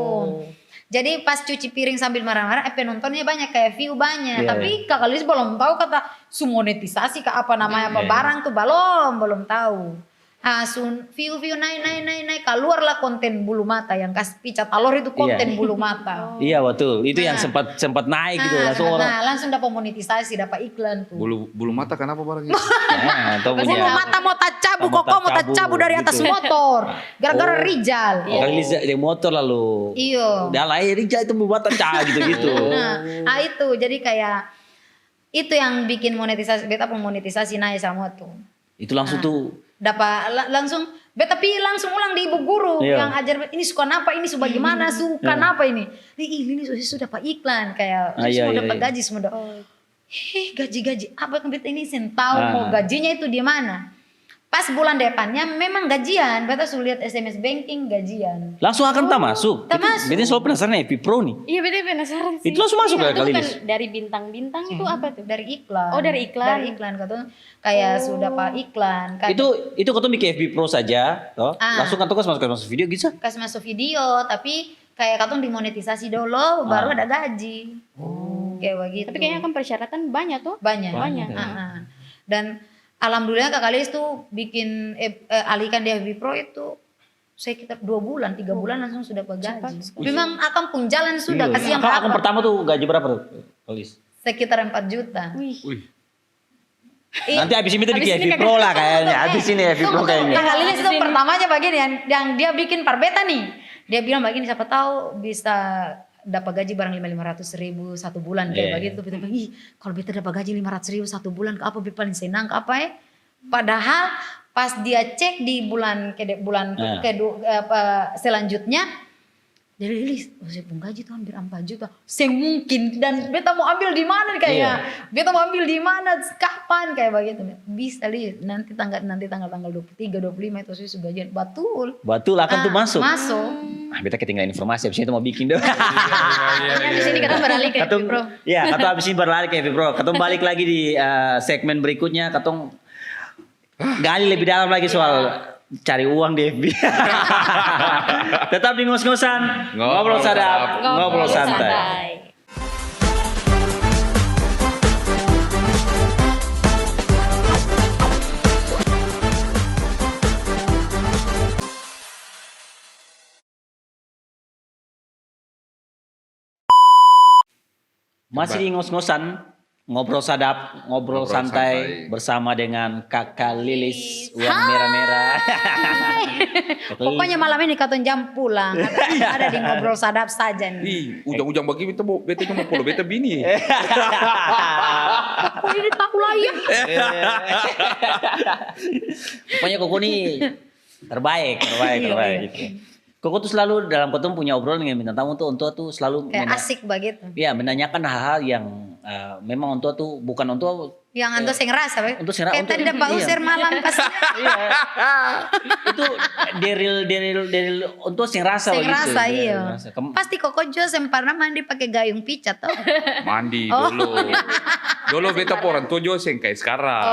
Jadi pas cuci piring sambil marah-marah, penontonnya banyak kayak view banyak. Tapi Kakak Lilis belum tahu kata monetisasi ke apa namanya apa barang tuh belum tahu. View naik keluarlah konten bulu mata yang kasih picat alor itu konten bulu mata. Iya betul, itu yang sempat naik gitu langsung dapat monetisasi, dapat iklan tuh. Bulu mata kenapa barangnya? Bulu mata mau tacabu kok mau tacabu dari atas motor gara-gara Rijal. Lilis dari motor lalu. Iya. Dia lahir Rijal itu bulu mata gitu. Nah, itu jadi kayak itu yang bikin monetisasi beta monetisasi naik sama tuh. Itu langsung tuh dapat langsung beta langsung ulang di ibu guru yang ajar ini suka apa ini suka bagaimana suka apa ini sudah dapat iklan kayak semua dapat gaji semua gaji apa beta ini sen tahu mau gajinya itu di mana. Pas bulan depannya memang gajian, beta sudah lihat SMS banking gajian. Langsung akan masuk. Masuk. Beta selalu penasaran FB Pro nih. Iya beta penasaran sih. Itu langsung masuk ya kali ini. Dari bintang-bintang itu apa tuh? Dari iklan. Oh dari iklan. Dari iklan katanya kayak sudah pak iklan. Itu kau bikin FB Pro saja, toh? Langsung kan masuk video gitu. Kasih masuk video, tapi kayak katong dimonetisasi dulu, baru ada gaji. Kayak begitu. Tapi kayaknya kan persyaratan banyak tuh. Banyak. Dan alhamdulillah Kakak Lilis tuh bikin alihkan di FB Pro itu sekitar 2 bulan, 3 bulan langsung sudah gaji. Memang akan pun jalan sudah kasih yang berapa? Akun pertama tuh gaji berapa tuh, Lilis? Sekitar 4 juta. Wih. Nanti abis ini kita bikin FB Pro lah kayaknya. Abis ini FB Pro kayaknya. Kakak Lilis itu pertamanya begini yang dia bikin per beta nih. Dia bilang begini siapa tahu bisa dapat gaji barang 500.000 1 bulan kayak begitu. Beta bilang, kalau beta dapat gaji 500.000 1 bulan ke apa beta paling senang ke apa ya? Padahal pas dia cek di bulan selanjutnya jadi Lilis, saya pun gaji tuh hampir 4 juta. Mungkin dan beta mau ambil di mana kayak beta mau ambil di mana kapan kayak begitu. Bisa Lilis nanti tanggal 23 25 itu saya sudah gajian. Betul akan tuh masuk. Beta ketinggalan informasi abis ini tuh mau bikin deh. Abis ini kita beralih ke FB Pro. Iya, katong abis ini beralih ke FB Pro. Katong balik lagi di segmen berikutnya. Katong gali lebih dalam lagi soal cari uang di FB. Tetap di ngos-ngosan, ngobrol sadap, ngobrol santai. Masih di ngos-ngosan, ngobrol sadap, ngobrol santai bersama dengan Kakak Lilis uang merah-merah. Pokoknya malam ini katong jam pulang ada di ngobrol sadap saja nih. Ujang-ujang bagi beta cuma follow beta bini. Kok ini tahu lah ya. Pokoknya Koko nih terbaik. Gitu. Koko tuh selalu dalam ketemu punya obrolan dengan bintang tamu tuh tuh selalu kayak asik begitu. Iya, menanyakan hal-hal yang memang untuk tuh bukan untuk yang anto sing rasa, untuk sing rasa. Kayak tadi dapat usir malam pas. Itu deril untuk sing rasa begitu. Sing rasa iya. Pasti Koko juga pernah mandi pakai gayung picat toh. Mandi dulu. Dulu beta orang tuh jo sing kayak sekarang.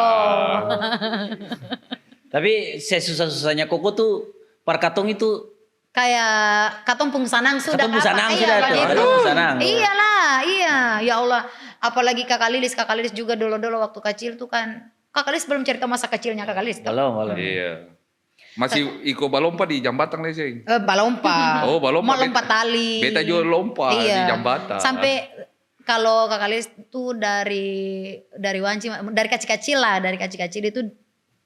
Tapi sesusah-susahnya Koko tuh perkatong itu kayak katong pungsanang sudah tuh. Iyalah, ya Allah. Apalagi Kakak Lilis juga dulu waktu kecil tuh kan. Kakak Lilis belum cerita masa kecilnya Kakak Lilis. Belum. Iya. Masih iko balompa di jambatan le sing. Balompa. Oh, balompa. Mau lompat tali. Beta juga lompat di jambatan. Sampai kalau kakak Lilis tuh dari Wanci, dari kecil-kecil lah, dari kecil-kecil itu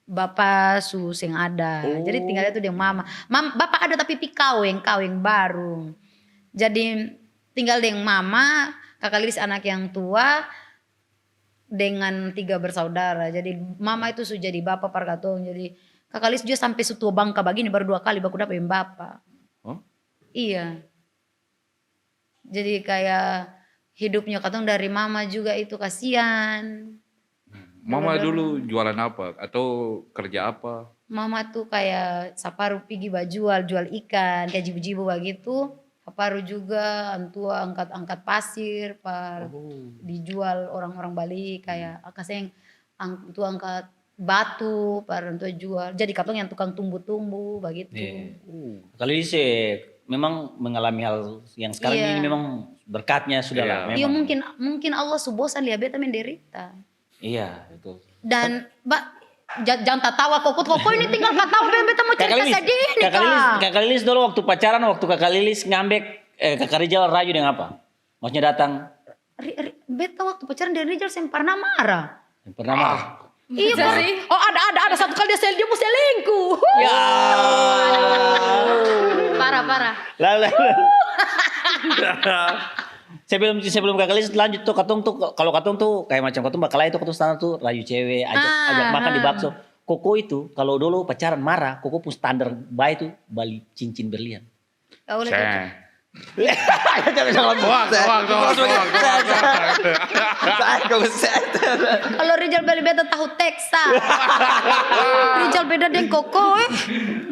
bapak suseng ada. Jadi tinggalnya tuh dengan mama. Bapak ada tapi kawin baru. Jadi tinggal dengan mama, kakak Lilis anak yang tua dengan 3 bersaudara. Jadi mama itu sudah jadi bapak pargatong. Jadi kakak Lilis juga sampai setua bangka begini baru 2 kali baku dapat bapak. Oh? Iya. Jadi kayak hidupnya katong dari mama juga itu kasihan. Mama dulu jualan apa atau kerja apa? Mama tuh kayak saparu pergi jual ikan, kayak jibu-jibu begitu. Saparu juga antua angkat pasir, dijual orang-orang Bali kayak akaseng antua angkat batu para untuk jual. Jadi katong yang tukang tumbuh-tumbuh begitu. Kalau ini sih memang mengalami hal yang sekarang ini memang berkatnya sudah lah. Iya mungkin Allah subosan lihat beta menderita. Iya betul. Dan jangan tawa koko ini tinggal ketawa beta mau cerita sedih nih Kakak Lilis dulu waktu pacaran waktu Kakak Lilis ngambek Kakak Rizal rayu dengan apa? Maksudnya datang? Beta waktu pacaran dari Rizal saya pernah marah. Pernah marah? Iya sih. Oh ada satu kali dia mau selingkuh. Ya. Parah. Lalu. Sebelum Kakak Lilis lanjut tuh katong tuh kalau katong tuh kayak macam katong bakal itu katong standar tuh rayu cewek ajak makan di bakso. Koko itu kalau dulu pacaran marah, Koko pun standar baik tuh bali cincin berlian. Kau lihat. Kalau Rizal beli beta tahu teksa. Rizal beda dengan Koko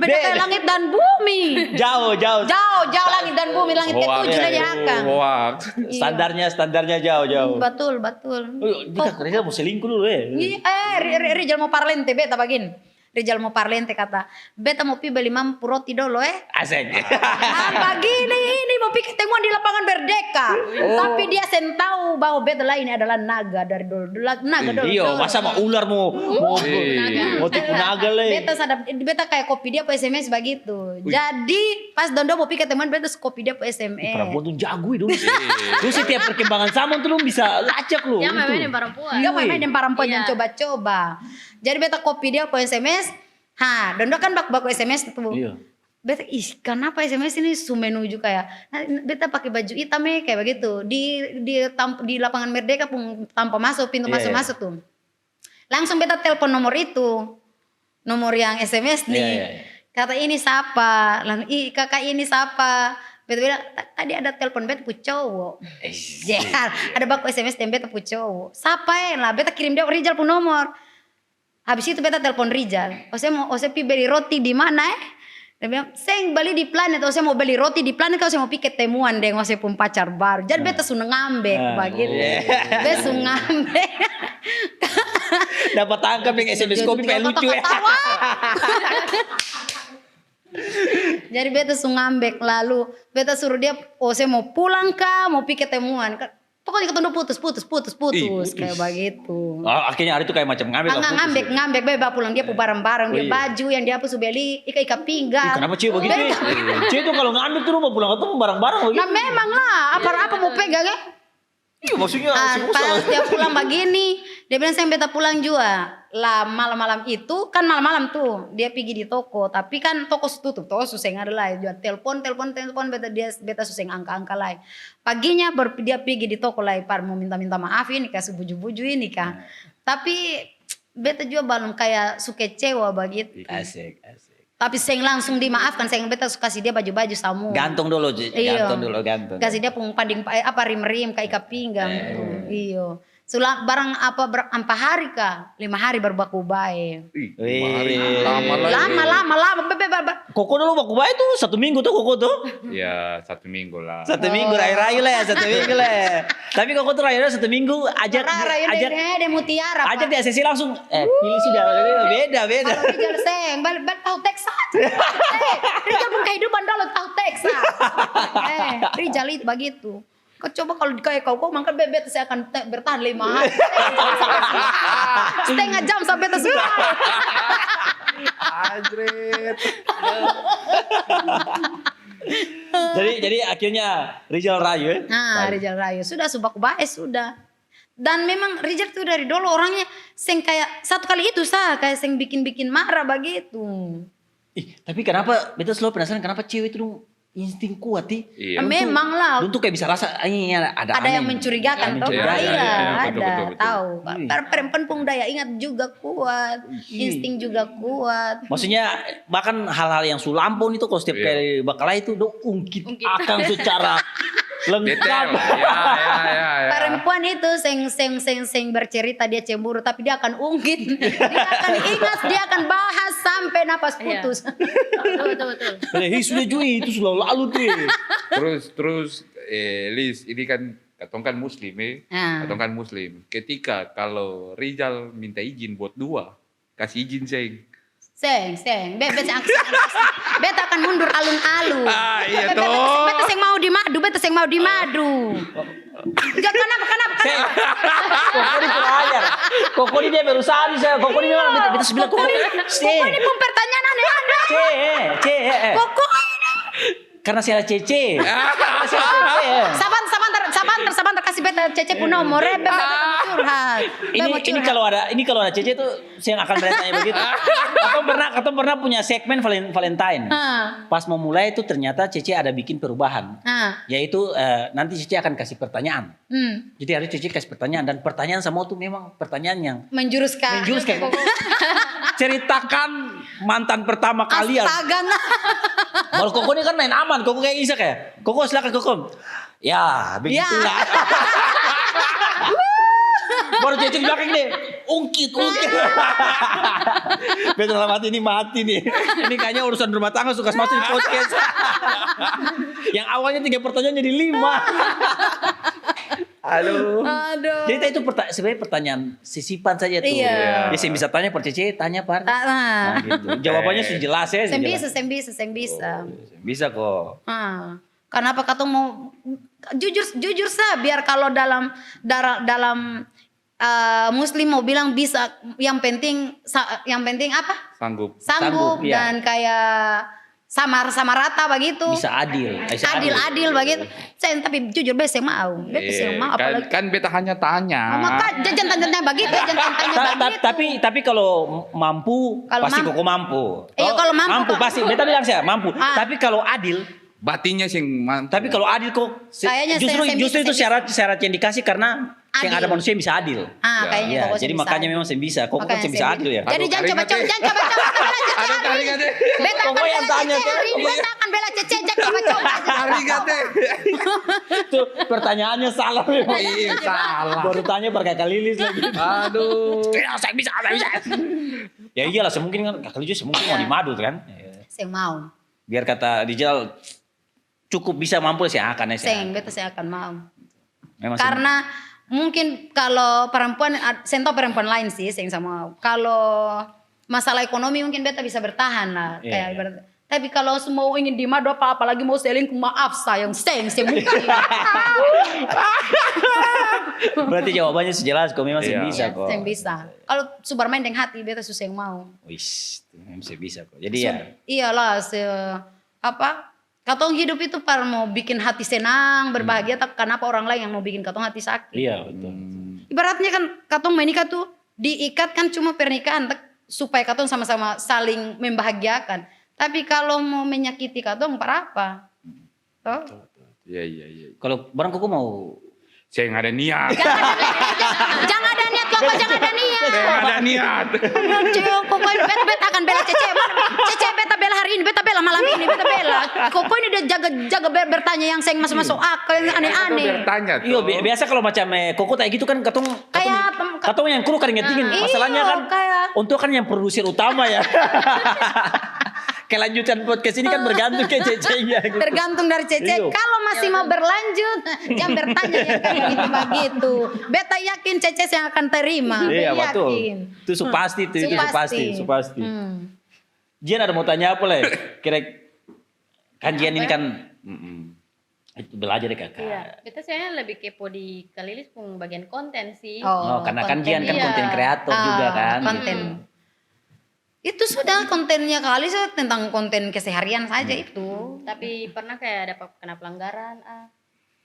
beda kayak langit dan bumi. Jauh langit dan bumi, langit ketujuh aja akan. Standarnya jauh. Betul. Kakak Rizal mau selingkuh dulu Rizal mau parlente beta bagin. Rizal mau parlente kata, beta mau pi beli mampu roti dulu Asik. Begini ini mau pi ketemuan di lapangan Merdeka. Tapi dia sen tahu bahwa beta lah ini adalah naga dari dulu. Naga dulu. Iya, masa mau ular mau tipu naga le. Beta kayak kopi dia po SMS begitu. Jadi pas Dondo mau pi ketemuan beta kopi dia po SMS. Perempuan tuh jago dulu. Lu setiap perkembangan zaman tuh lu bisa lacak lu. Dia main perempuan. Dia main perempuan yang coba-coba. Jadi beta kopi dia po SMS. Dondo kan baku SMS tuh. Iya. Beta kenapa SMS ini menuju kayak beta pakai baju hitam kayak begitu di lapangan Merdeka pun tanpa masuk pintu masuk tuh. Langsung beta telepon nomor itu. Nomor yang SMS nih. Kata ini siapa? Kakak ini siapa? Beta bilang tadi ada telepon beta pu cowok. Ada baku SMS dan beta pu cowok. Siapa lah? Beta kirim dia Rizal pu nomor. Habis itu beta telepon Rizal. Ose pi beli roti di mana Dia bilang, saya beli di Planet, saya mau beli roti di Planet, kalau saya mau pikir temuan dengan saya pun pacar baru. Jadi beta sudah ngambek begitu. Beta sudah ngambek. Dapat tangkap yang SMS kopi kayak lucu ya. Jadi beta sudah ngambek, lalu beta suruh dia, saya mau pulang kah, mau pikir temuan. Pokoknya ketemu putus kayak begitu. Akhirnya hari itu kayak macam ngambek beba pulang dia barang-barang dia baju yang dia harus beli ikat pinggang. Kenapa Cie begitu? Cie itu kalau ngambek tuh mau pulang ketemu barang-barang begitu. Nah memang lah, apa mau pegang Iya maksudnya pas dia pulang begini, dia bilang saya beta pulang juga. Lah malam-malam itu kan malam-malam tuh dia pergi di toko, tapi kan toko tutup, toko suseng ada lah, jual telepon beta suseng angka-angka lain. Paginya dia pergi di toko lah, mau minta maaf ini kasih buju-buju ini kan. Tapi beta juga belum kayak suka kecewa begitu. Asik. Tapi saya langsung dimaafkan, saya beta kasih dia baju-baju samu. Gantung dulu. Kasih dia pading rim-rim kayak ikat pinggang. Iyo. Barang apa hari kah? 5 hari baru baku bae. 5 hari. Lama. Koko dulu baku bae tuh 1 minggu tuh Koko tuh. Ya 1 minggu lah. 1 minggu rayu-rayu lah 1 minggu lah. Tapi Koko tuh rayu-rayu 1 minggu ajak dia mutiara. Ajak di ACC langsung. Pilih sudah beda. Kalau Rizal seng, balik tahu teks saja. Rizal pun kehidupan dalam tahu teks. Rizal itu begitu. Kau coba kalau kayak kau makan bebet saya akan bertahan 5 hari. Setengah jam sampai tersudah. Ajret. Jadi akhirnya Rizal Rayu ya. Nah, Rizal Rayu sudah subak baik sudah. Dan memang Rizal tuh dari dulu orangnya sing kayak satu kali itu kayak sing bikin-bikin marah begitu. Tapi kenapa beta selalu penasaran kenapa cewek itu insting kuat sih? Iya. Memang lah. Untuk kayak bisa rasa ini ada Ada yang aneh. mencurigakan toh. Iya, Iya, betul, ada. betul. Tahu. Iya. Karena perempuan pun daya ingat juga kuat. Insting juga kuat. Maksudnya bahkan hal-hal yang sulampon itu kalau setiap Iya. kali bakal itu ungkit akan secara Detail. lengkap. Ya. Perempuan itu seng bercerita dia cemburu tapi dia akan ungkit. Dia akan ingat, dia akan bahas sampai napas putus. Betul. Sudah Jui itu sudah lalu tuh. Terus Lis, ini kan katong kan muslim Ah. Katong kan muslim. Ketika kalau Rizal minta izin buat dua, kasih izin seng. Seng. Beta akan mundur alun-alun. Ah, iya toh. Beta seng mau di madu. Kenapa? Koko ini pelajar. Koko ini dia berusaha nih saya. Koko ini memang beta sebelah Koko. Kok ini pun pertanyaan aneh-aneh. C. Kok ini? Karena saya Cece. Karena saya Cece. Sabar kasih beta Cece pun nomor beta curhat. Ini kalau ada Cece tuh saya akan bertanya begitu. Atau pernah punya segmen Valentine. Pas mau mulai itu ternyata Cece ada bikin perubahan. Yaitu nanti Cece akan kasih pertanyaan. Jadi harus Cece kasih pertanyaan dan pertanyaan semua tuh memang pertanyaan yang menjuruskan. Ceritakan mantan pertama kalian. Astaga. Kalau Koko ini kan main aman, Koko kayak Isak ya. Koko silakan Koko. Ya, begitulah. Baru Cece di belakang nih, ungkit. Betul dalam hati ini mati nih. Ini kayaknya urusan rumah tangga suka masuk di podcast. Yang awalnya 3 pertanyaan jadi 5. Aduh. Jadi itu sebenarnya pertanyaan sisipan saja tuh. Iya. Dia sih bisa tanya per Cece, tanya par. Nah, Gitu. Jawabannya sih jelas ya. Seng bisa. Bisa kok. Kenapa katong mau jujur biar kalau dalam muslim mau bilang bisa yang penting apa? Sanggup iya. dan kayak sama rata begitu. Bisa adil. Adil begitu. Tapi jujur beta mau. Apalagi Kan beta hanya tanya. maka jangan tanya begitu. Tapi kalau mampu Kalau pasti Koko mampu. Iya, kalau mampu, pasti. Beta bilang saya mampu. Tapi kalau adil, Batinnya sing mantap. tapi kalau adil kok Kayaknya justru itu saya syarat yang dikasih karena yang Adil. ada manusia yang bisa adil. kayaknya Iya, Koko jadi bisa. makanya memang saya bisa. Kok kan saya bisa adil ya. Jadi jangan coba. Ada keringat deh. Beta Koko yang tanya tuh. Beta akan bela Cece, jangan coba. Keringat deh. Tuh pertanyaannya salah memang. Iya, salah. Baru tanya berkali lilis lagi. Aduh. Ya, saya bisa. Ya iyalah, semungkin kan Kak Lijo semungkin mau di madu kan. Saya mau. Biar kata Rijal cukup bisa mampu saya akan Beta saya akan mau. Memang Karena mungkin kalau perempuan, saya tahu perempuan lain sih, saya sama. Kalau masalah ekonomi mungkin beta bisa bertahan lah. Iya, Kayak tapi kalau semua ingin di madu apalagi mau selingkuh, maaf sayang, saya mungkin. berarti jawabannya sejelas kok memang saya Iya. bisa kok. Saya bisa. Kalau Superman dengan hati beta susah yang mau. Wis, memang saya bisa kok. Jadi ya Iyalah, katong hidup itu para mau bikin hati senang, berbahagia, tapi kenapa orang lain yang mau bikin katong hati sakit? iya betul. Ibaratnya kan katong menikah tuh diikat kan cuma pernikahan supaya katong sama-sama saling membahagiakan. Tapi kalau mau menyakiti katong para apa? Toh? Iya. Kalau barang Koko mau Saya nggak ada niat. Jangan ada niat Koko, jangan ada niat. Saya nggak ada niat. Koko ini beta akan bela Cece. Cece beta bela hari ini, beta bela malam ini, beta bela. Koko ini udah jaga bertanya yang seng masuk akal yang aneh-aneh. Bertanya tuh. Iya, biasa kalau macam Koko kayak gitu kan katong yang kru kan ingetin. Masalahnya kan untuk kan yang produser utama ya. Kelanjutan podcast ini kan bergantung ke Cece-nya gitu. Tergantung dari Cece. Iya. Kalau masih mau berlanjut, jangan bertanya yang kayak gitu-begitu. Beta yakin Cece yang akan terima. Iya Beta betul. yakin. Itu supasti itu supasti. Jian ada mau tanya apa lah? Kira kan Jian ini kan itu belajar ya kakak. Iya, beta saya lebih kepo di Kalilis pun bagian konten sih. Oh, karena kan Jian kan Iya. konten kreator juga kan. Konten. Itu sudah kontennya kali tentang konten keseharian saja itu. Tapi pernah kayak ada kena pelanggaran?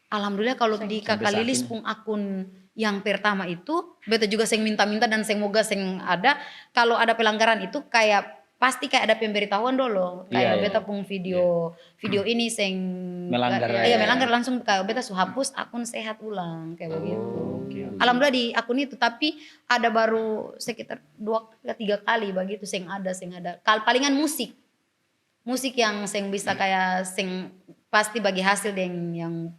Alhamdulillah kalau di Kakak saat Lilis ini. pun akun yang pertama itu beta juga seng minta-minta dan seng moga seng ada. Kalau ada pelanggaran itu kayak pasti kayak ada pemberitahuan dulu. Kayak Iya, beta iya. pun video ini seng Melanggar, Iya, ya. melanggar langsung kayak beta hapus akun sehat ulang kayak begitu. Oke. Alhamdulillah di akun itu, tapi ada baru sekitar 2-3 kali begitu seng ada. Palingan musik yang seng bisa kayak seng pasti bagi hasil yang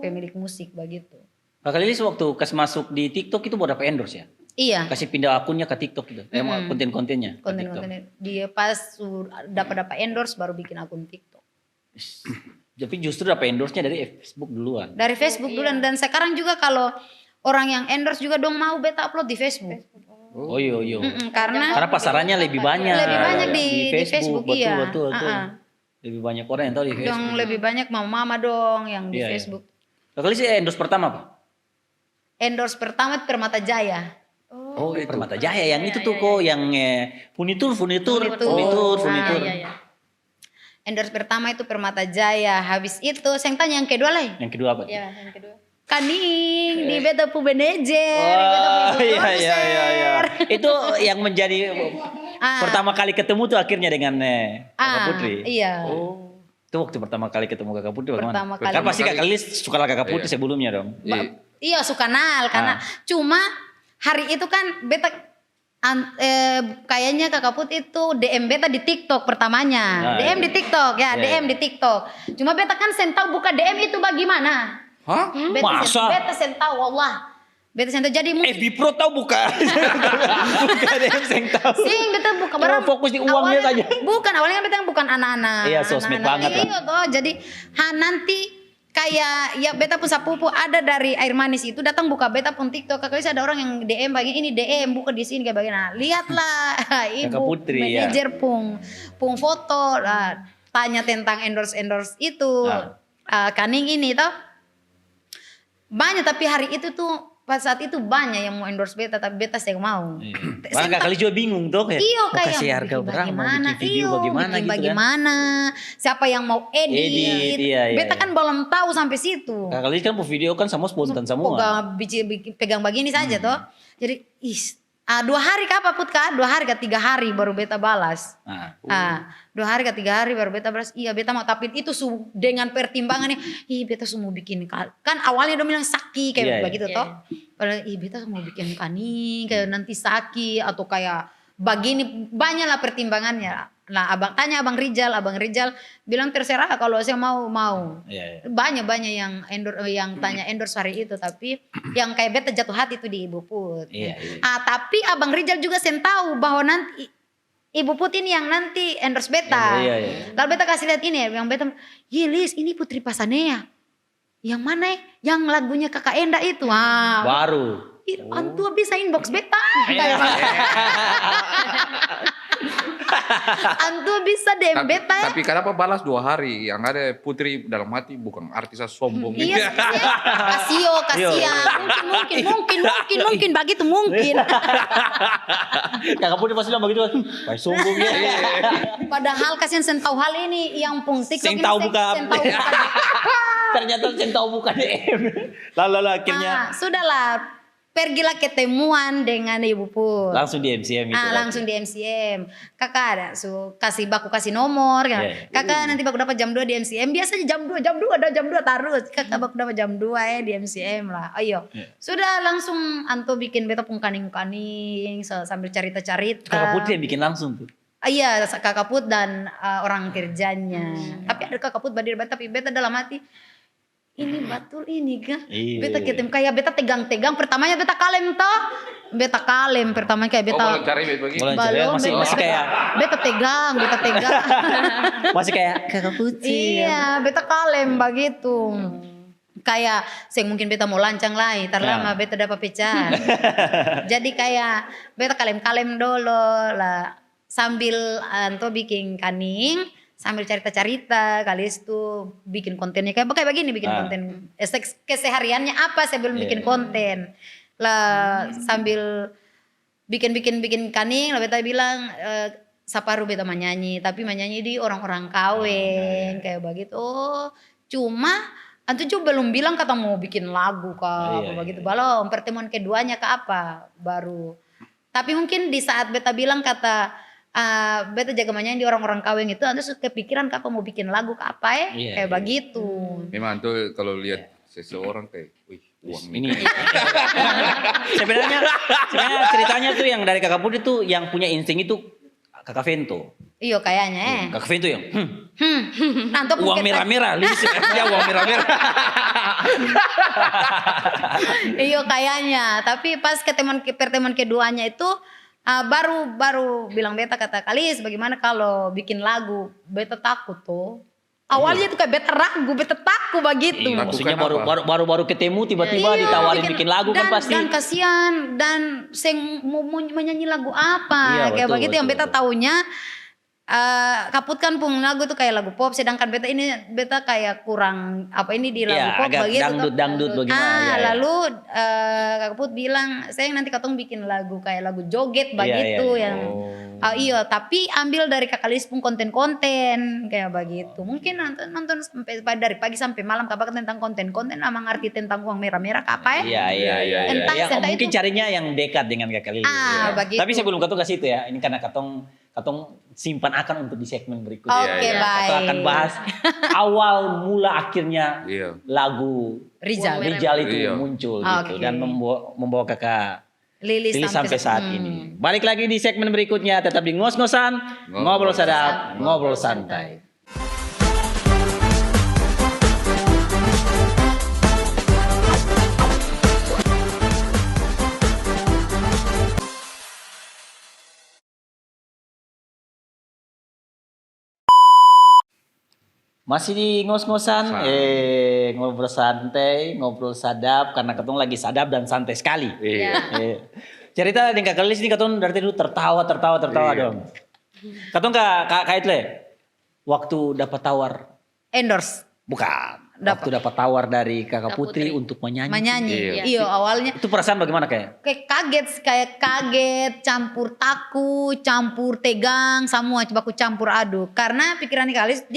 pemilik musik begitu. Kakak Lilis waktu kas masuk di TikTok itu buat apa endorse ya? Iya, Kasih pindah akunnya ke TikTok gitu. Emang konten-kontennya. ke TikTok. konten-konten dia pas dapat endorse baru bikin akun TikTok. Tapi justru dapat endorse-nya dari Facebook duluan. Dari Facebook dulu dan sekarang juga kalau orang yang endorse juga dong mau beta upload di Facebook. Oh iya. Karena Pasarannya lebih banyak. Lebih banyak di Facebook, betul, iya. Betul. Lebih banyak orang yang tahu di Facebook. dong lebih banyak mama dong yang di Iya, iya. Facebook. Kakak Lilis endorse pertama apa? Endorse pertama itu Permata Jaya. Oh, Permata Jaya yang itu tuh kok yang furnitur. Iya. Endorse pertama itu Permata Jaya. Habis itu saya tanya yang kedua lah. Yang kedua apa? Iya, yang kedua. Kaning di beta pu manajer, di beta pu ibu Iya. produser. Itu yang menjadi pertama kali ketemu tuh akhirnya dengan Kakak Putri. Iya. Oh, itu waktu pertama kali ketemu Kakak Putri bagaimana? Pertama kali. Kan pasti Kakak Lilis suka lah Kakak Putri sebelumnya dong. Iya suka kenal karena cuma hari itu kan beta kayaknya Kakak Put itu DM beta di TikTok pertamanya. DM di TikTok ya, DM di TikTok. Cuma beta kan sen tahu buka DM itu bagaimana. Hah? Masa? Beta sen tahu wallah. Beta sen tahu jadi mungkin FB Pro tahu buka. Bukan yang saya tahu. sing beta buka Cuma barang. fokus di uangnya saja. Bukan awalnya beta bukan anak-anak. Iya, sosmed anak-anak. banget lah. Iya toh, jadi nanti kayak ya beta pun sepupu ada dari Air Manis itu datang buka beta pun TikTok. Kakak ada orang yang DM bagian ini DM buka di sini kayak bagian. Nah, lihatlah Kakak ibu Putri, ya. manajer pung foto lah, tanya tentang endorse itu. Kaning ini toh banyak tapi hari itu tuh pas saat itu banyak yang mau endorse beta tapi beta saya mau. Malah Kakak Lilis juga bingung tuh kayak. Iyo mau kayak kasih mau harga bikin berapa, mau bagaimana, bikin video iyo, bagaimana bikin gitu kan. bagaimana, siapa yang mau edit, Iya. beta kan belum tahu sampai situ. Kakak Lilis kan video kan sama spontan semua. Pegang begini saja toh, jadi 2 hari kah Pak Put kah? 2 hari ke 3 hari baru beta balas. Nah, 2 hari ke 3 hari baru beta balas. Iya beta mau tapi itu dengan pertimbangannya. Beta semua bikin kan awalnya dia bilang sakit kayak begitu toh. Padahal beta mau bikin kaning kayak nanti sakit atau kayak begini banyak lah pertimbangannya. Nah tanya Abang Rizal bilang terserah kalau saya mau. iya. Banyak yang tanya endorse hari itu tapi yang kayak beta jatuh hati itu di Ibu Put. Iya. Tapi Abang Rizal juga sen tahu bahwa nanti Ibu Put ini yang nanti endorse beta. Iya. Lalu beta kasih lihat ini yang beta, Lilis ini Putri Pasanea. Yang mana yang lagunya Kakak Enda itu. Baru. Antua bisa inbox beta. Antua bisa DM beta. Tapi kenapa balas 2 hari? Yang ada Putri dalam hati bukan artis sombong. Iya, kasihan. Mungkin begitu mungkin. Kakak Putri pasti bilang begitu. Kayak sombong ya. Padahal kasihan sen tahu hal ini yang pung TikTok Sen ini tahu bukan. sen tahu bukan. Ternyata sen tahu bukan DM. Lalu akhirnya Sudahlah. Pergilah ketemuan dengan Ibu Put. langsung di MCM itu. Langsung di MCM. Kakak ada kasih nomor kan. Yeah. Kakak nanti baku dapat jam 2 di MCM. Biasanya jam 2 terus. Kakak baku dapat jam 2 di MCM lah. Ayo. Yeah. Sudah langsung Anto bikin beta pun kaning-kaning sambil cerita-cerita. Kakak Putri yang bikin langsung tuh. Iya, Kakak Put dan orang kerjanya. Tapi ada Kakak Put badir tapi beta dalam hati ini betul ini kah? Iya. Beta ketemu kayak beta tegang-tegang. Pertamanya beta kalem toh. Beta kalem pertama kayak beta. Kalau cari begini. Belum masih kayak beta tegang. masih kayak Kakak Putri. Iya, beta kalem begitu. Kayak mungkin beta mau lancang lah, lama beta dapat pecah. Jadi kayak beta kalem-kalem dulu lah sambil Anto bikin kaning. Sambil cerita-cerita kali itu bikin kontennya kayak begini bikin konten kesehariannya apa sebelum bikin konten lah sambil bikin kaning lah beta bilang saparu beta menyanyi, tapi menyanyi di orang-orang kawin kayak begitu. Oh, cuma antu juga belum bilang kata mau bikin lagu kah apa begitu. Belum, pertemuan keduanya ke apa baru. Tapi mungkin di saat beta bilang kata beta jaga menyanyi di orang-orang kawin itu, antu kepikiran kapa mau bikin lagu ke apa kayak begitu. Memang tuh kalau lihat seseorang kayak, wih uang Ini sebenarnya ceritanya tuh yang dari Kakak Putri tuh yang punya insting itu Kakak Vento. Iya kayaknya. Kakak Vento yang Nanti uang merah-merah, ya uang merah-merah. Iya kayaknya. Tapi pas pertemuan keduanya itu baru bilang beta kata Kalis bagaimana kalau bikin lagu. Beta takut tuh. Awalnya tuh kayak beta ragu, beta takut begitu. Iya, maksudnya baru ketemu tiba-tiba ditawarin bikin lagu kan pasti. Dan kasihan dan mau menyanyi lagu apa kayak begitu yang beta taunya. Kaput kan pun lagu tuh kayak lagu pop, sedangkan beta kayak kurang apa ini di lagu pop agak begitu. dangdut bagaimana. Lalu Kaput bilang, saya nanti katong bikin lagu kayak lagu joget begitu yang iya, tapi ambil dari Kakalis pun konten-konten kayak begitu. Mungkin nonton sampai dari pagi sampai malam kabar tentang konten-konten emang arti tentang uang merah-merah apa ya? Iya. Mungkin carinya yang dekat dengan Kakalis. Begitu. Tapi sebelum katong ke situ ya, ini karena katong simpan akan untuk di segmen berikutnya. Oke, baik. Kita akan bahas awal mula akhirnya lagu Rizal itu muncul gitu dan membawa Kakak Lilis sampai saat ini. Balik lagi di segmen berikutnya, tetap di ngos-ngosan, ngobrol sadap, ngobrol santai. Masih di ngos-ngosan, ngobrol santai, ngobrol sadap, karena ketemu lagi sadap dan santai sekali. Cerita dengan Kak Lilis ini katong dari dulu tertawa dong. Katong kak itu waktu dapat tawar endorse. Bukan. Waktu dapat tawar dari Kakak Putri untuk menyanyi. Iya, awalnya. Itu perasaan bagaimana kayak? Kayak kaget, campur takut, campur tegang, semua coba aku campur aduk. Karena pikiran Kalis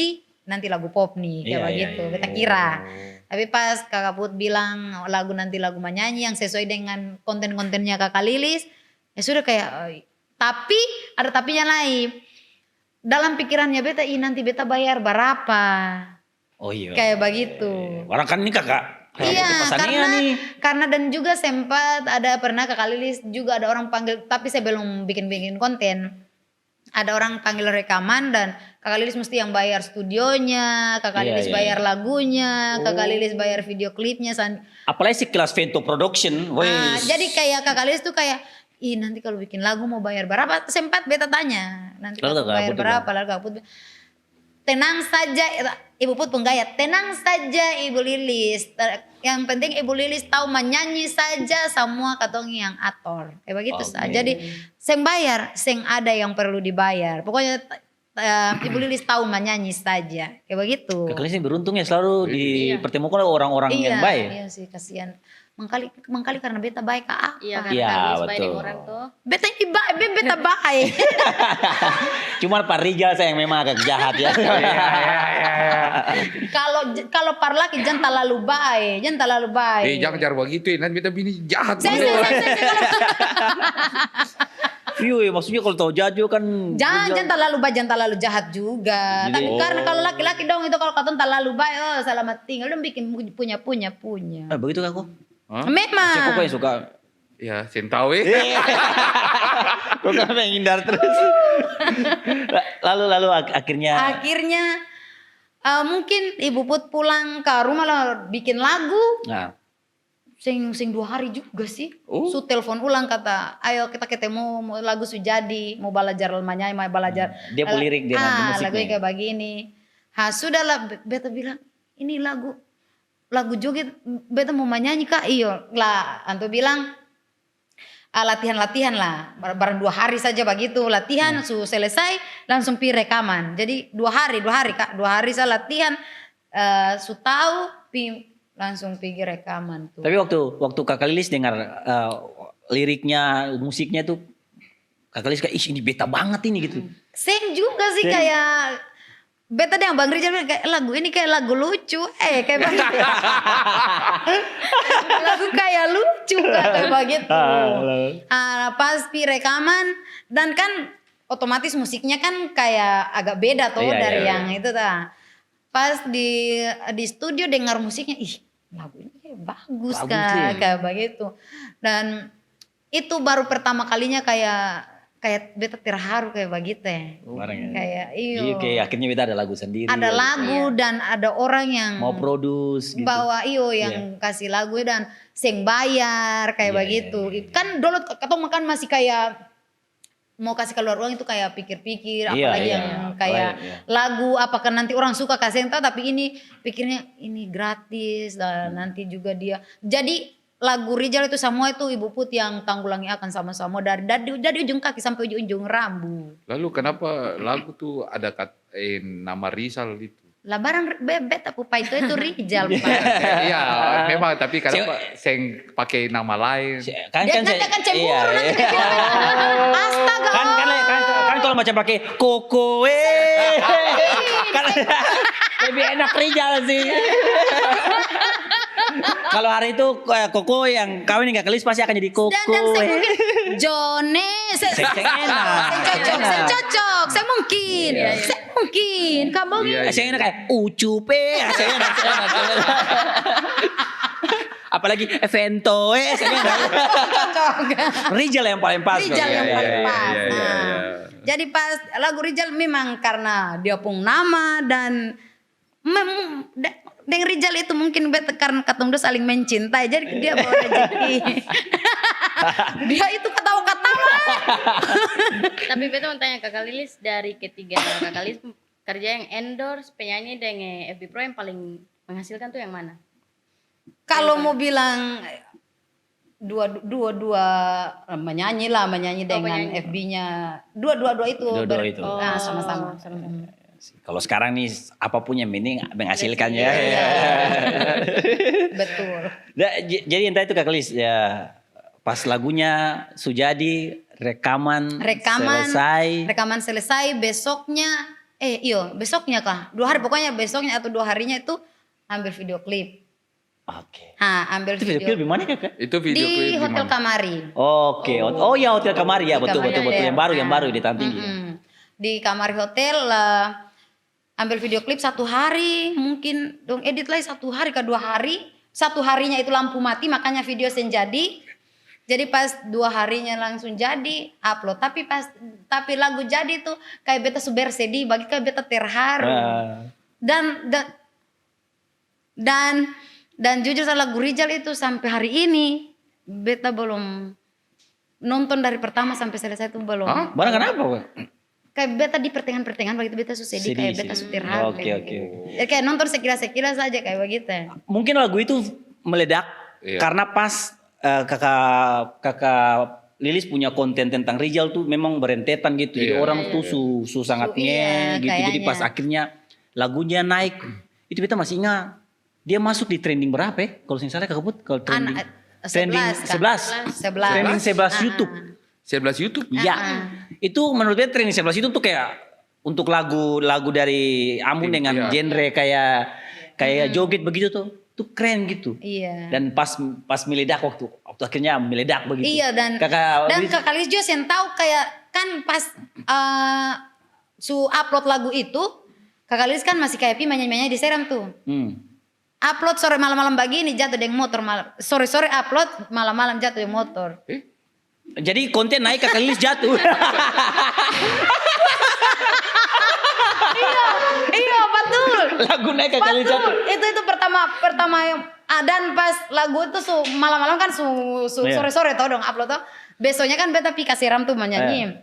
nanti lagu pop nih kayak begitu. Kita kira. Tapi pas Kakak Put bilang nanti lagu menyanyi yang sesuai dengan konten-kontennya Kakak Lilis, ya sudah kayak tapi ada tapinya lain. Dalam pikirannya beta nanti beta bayar berapa? Oh iya. Kayak begitu. Orang kan ini Kakak. Iya, karena dan juga sempat pernah Kakak Lilis juga ada orang panggil, tapi saya belum bikin konten. Ada orang panggil rekaman dan Kakak Lilis mesti yang bayar studionya, Kakak Lilis bayar lagunya, Kakak Lilis bayar video klipnya. Apalagi kelas Vento Production. Jadi kayak Kakak Lilis tuh kayak, nanti kalau bikin lagu mau bayar berapa? Sempat beta tanya, nanti kalau bayar berapa? Lalu Kakak Put, tenang saja, Ibu Put penggayat, tenang saja Ibu Lilis. Yang penting Ibu Lilis tahu menyanyi saja, semua katong yang ator. Kayak begitu saja. Jadi seng bayar, seng ada yang perlu dibayar. Pokoknya Ibu Lilis tahu menyanyi saja. Kayak begitu. Kakak Lilis beruntung ya selalu dipertemukan oleh orang-orang yang baik. Iya sih, kasihan. Mengkali karena beta baik kak. Iya kan, betul. Orang tuh. Beta baik. Cuma Pak Rijal saya yang memang agak jahat ya. Kalau parlaki jangan terlalu baik, jangan cara begitu, nanti beta bini jahat. Maksudnya kalau tahu jajo kan jangan terlalu jahat juga. Tapi karena kalau laki-laki dong itu kalau katong terlalu baik, selamat tinggal dong bikin punya. Begitu kan kok? Memang. Siapa yang suka? Ya, sentawe. Kok kamu menghindar terus? Lalu akhirnya mungkin Ibu Put pulang ke rumah lah bikin lagu. Nah. Sing 2 hari juga sih. Su telepon ulang kata, ayo kita ketemu lagu sujadi, mau belajar menyanyi, mau belajar. Dia lirik dengan musiknya. Lagu kayak begini. Sudahlah beta bilang, ini lagu joget beta mau menyanyi kak. Iyo lah, antu bilang latihan lah, barang 2 hari saja begitu latihan, su selesai langsung pi rekaman. Jadi 2 hari kak, 2 hari saya latihan, su tahu langsung pergi rekaman tuh. Tapi waktu Kakak Lilis dengar liriknya, musiknya tuh Kakak Lis kayak, ih ini beta banget ini gitu. Seng juga sih Seng. kayak beta deh yang Bang Rizal bilang, kayak lagu ini kayak lagu lucu. Kayak Bang lagu kayak lucu kayak begitu. Pas pi rekaman dan kan otomatis musiknya kan kayak agak beda tuh Iya, dari iya, yang itu ta. Pas di studio dengar musiknya, ih lagu ini kayak bagus Bagus, kayak begitu. Dan itu baru pertama kalinya kayak beta terharu kayak begitu ya. Bareng ya. Kayak Iya, kayak akhirnya beta ada lagu sendiri. ada lagu dan ada orang yang Mau produce gitu. bawa yang kasih lagu dan seng bayar kayak Iya, begitu. Kan dulu ketemu kan masih kayak mau kasih keluar uang itu kayak pikir-pikir Iya, apalagi iya. yang kayak Iya. lagu apakah nanti orang suka kasih entah tapi ini pikirnya ini gratis dan nanti juga dia jadi lagu Rijal itu semua itu Ibu Put yang tanggulangi akan sama-sama dari ujung kaki sampai ujung rambut. Lalu kenapa lagu tuh ada nama Rizal itu? Lah barang bebet aku pak itu Rijal pak. Iya, memang tapi kenapa seng pakai nama lain? Kan Dia nanti akan cemburu iya, nanti iya. dia bilang, astaga. Kan kalau macam pakai koko kan lebih enak Rijal sih. Kalau hari itu koko yang kawin Kak Lis pasti akan jadi koko. Dan saya mungkin Jone, saya cocok, saya mungkin, kamu Iya, saya enak kayak ucupe, saya enak. Apalagi Evento, saya enak. cocok. Rijal yang paling pas. Rijal yang Iya, paling iya, pas. iya, iya, Nah, iya. jadi pas lagu Rijal memang karena dia pun nama dan dengan Rijal itu mungkin karena katong dua saling mencintai jadi dia bawa rezeki. Dia itu ketawa-ketawa. Tapi beta mau tanya Kakak Lilis, dari ketiga Kakak Lilis kerja yang endorse penyanyi dengan FB Pro yang paling menghasilkan tuh yang mana? Kalau mau bilang dua menyanyi dengan penyanyi. FB-nya dua itu Dua-dua itu. Nah, sama-sama. Kalau sekarang nih apapun yang penting menghasilkan ya. Betul. Jadi entah itu Kak Lis ya pas lagunya Sujadi rekaman selesai besoknya besoknya kah 2 hari pokoknya besoknya atau 2 harinya itu ambil video klip. Oke. Ambil Itu video klip di mana Kak? Itu video klip di di Hotel mana? Kamari. Oke. Oh ya Hotel Kamari ya Di betul Kamari yang Hotel. baru di Tanah Tinggi. Di Kamari Hotel ambil video klip 1 hari mungkin dong edit lagi 1 hari ke 2 hari. 1 harinya itu lampu mati makanya video sen jadi pas 2 harinya langsung jadi upload tapi lagu jadi tuh kayak beta super sedih bagi kayak beta terharu. Dan jujur lagu Rijal itu sampai hari ini beta belum nonton dari pertama sampai selesai itu belum. Barang kenapa Kak? Kayak beta di pertengahan begitu beta sedih kayak beta terharu. Oke. Kayak nonton sekilas saja kayak begitu. Mungkin lagu itu meledak karena pas kakak Lilis punya konten tentang Rijal tuh memang berentetan gitu. Jadi orang tuh sangat gitu. Jadi pas akhirnya lagunya naik itu beta masih ingat. Dia masuk di trending berapa ya? Kalau saya salah Kak Put, kalau trending 11. Trending 11 YouTube. 11 YouTube? Iya. Itu menurut beta trending 11 YouTube tuh kayak untuk lagu dari Amun dengan genre kayak joget begitu tuh keren gitu. Iya. Dan pas meledak waktu akhirnya meledak begitu. Iya dan Kakak Lilis juga yang tahu kayak kan pas upload lagu itu Kakak Lilis kan masih kayak nyanyi di seram tuh. Upload sore malam-malam begini jatuh dengan motor sore-sore upload malam-malam jatuh dengan motor. Jadi konten naik Kakak Lilis jatuh. Iya betul. Lagu naik Kakak Lilis jatuh. Itu pertama yang dan pas lagu itu malam-malam kan sore-sore tau dong upload tuh. Besoknya kan beta pika seram tuh menyanyi.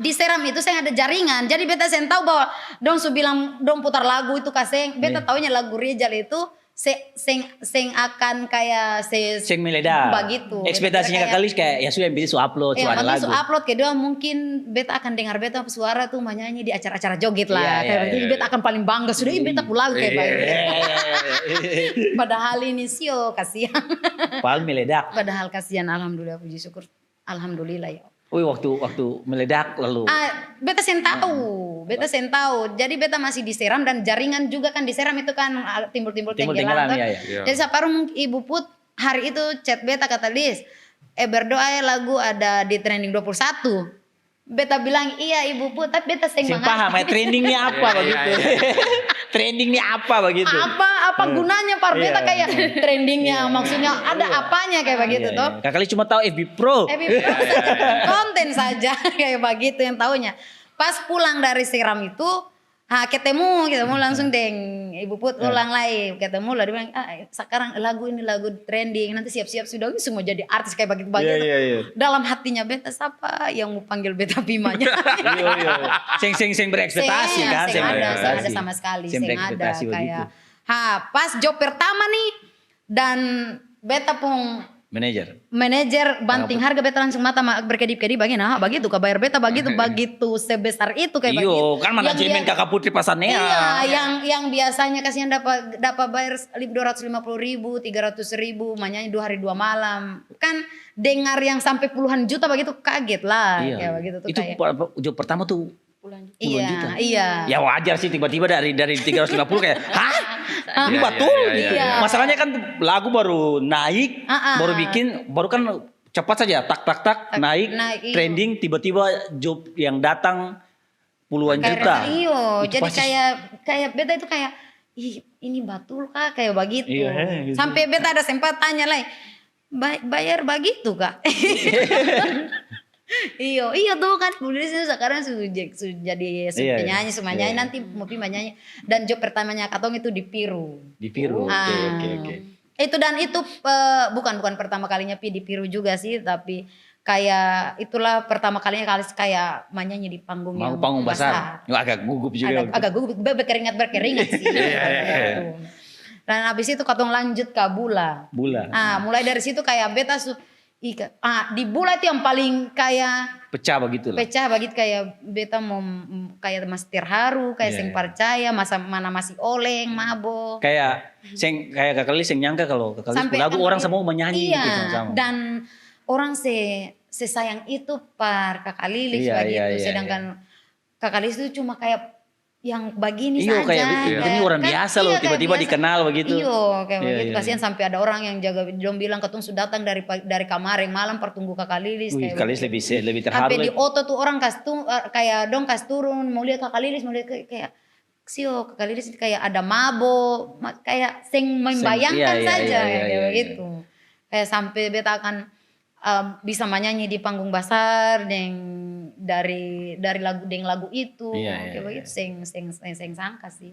Di seram itu saya ada jaringan. Jadi beta sen tahu bahwa dong bilang dong putar lagu itu kaseng. Beta taunya lagu Rijal itu seng akan kayak seng meledak. Begitu. Ekspektasinya Kakak Lilis kayak ya sudah yang bisa upload ada lagu. Upload kedua mungkin beta akan dengar beta suara tuh menyanyi di acara-acara joget lah. Jadi beta akan paling bangga sudah beta pulang kayak baik. Padahal ini sio kasihan. Padahal meledak. Padahal kasihan alhamdulillah puji syukur alhamdulillah ya. Wih, waktu meledak lalu. Beta sen tahu. Jadi beta masih diseram dan jaringan juga kan diseram itu kan timbul-timbul tenggelam. Ya. Jadi saparung Ibu Put hari itu chat beta kata Lis, berdoa ya lagu ada di trending 21. Beta bilang iya Ibu Put, tapi beta seng paham, trendingnya apa begitu? Trendingnya apa begitu? Apa gunanya par beta kayak trendingnya maksudnya ada apanya kayak begitu toh? Kakak cuma tahu FB Pro. Konten saja kayak begitu yang taunya. Pas pulang dari seram itu, ketemu langsung deng Ibu Put ulang lagi ketemu lah dia bilang sekarang lagu ini lagu trending nanti siap-siap sudah semua jadi artis kayak begitu. Dalam hatinya beta siapa yang mau panggil beta Bimanya? Seng berekspektasi kan? Seng ada sama sekali, seng ada kayak. Pas job pertama nih dan beta pun manajer banting harga beta langsung mata berkedip-kedip bagian begitu bayar beta begitu sebesar itu kayak begitu. Iyo kan manajemen Kakak Putri Pasanea. Iya yang biasanya kasihan dapat bayar 250.000 300.000 makanya 2 hari 2 malam kan dengar yang sampai puluhan juta begitu kaget lah kayak begitu tuh. Itu job pertama tuh puluhan juta. Iya. Ya wajar sih tiba-tiba dari 350 kayak ini betul. Iya. Masalahnya kan lagu baru naik, baru kan cepat saja tak naik, trending tiba-tiba job yang datang puluhan juta. Iya, jadi kayak beta itu kayak ini betul kah kayak begitu. Gitu. Sampai beta ada sempat tanya lagi, bayar begitu kak? Iya tuh kan Budris sekarang sudah jadi penyanyi semuanya nanti mau nyanyi dan job pertamanya Katong itu di Piru. Oke. Itu bukan pertama kalinya di Piru juga sih tapi kayak itulah pertama kalinya kayak menyanyi di panggung yang besar. Agak gugup juga. Agak gugup berkeringat sih. Gitu. Dan habis itu Katong lanjut ke Bula. Mulai dari situ kayak beta di Bula itu yang paling kayak pecah begitu kayak beta mau kayak masih terharu kayak seng percaya mana masih oleng mabok kayak Kakak Lilis seng nyangka kalau Kakak Lilis lagu orang semua menyanyi gitu sama. Dan orang sesayang itu par Kakak Lilis begitu sedangkan Kakak Lilis itu cuma kayak yang begini saja. Kayak ini orang biasa loh tiba-tiba dikenal begitu. Kayak begitu. Kasihan sampai ada orang yang jaga dong bilang Katong sudah datang dari kemarin malam pertunggu Kakak Lilis. Kakak Lilis lebih terharu. Sampai di oto tuh orang kayak dong kas turun mau lihat Kakak Lilis mau lihat kayak Kakak Lilis kayak ada mabo kayak seng membayangkan saja kayak begitu. Kayak sampai beta akan bisa menyanyi di panggung besar dari lagu itu kayak begitu seng sangka sih.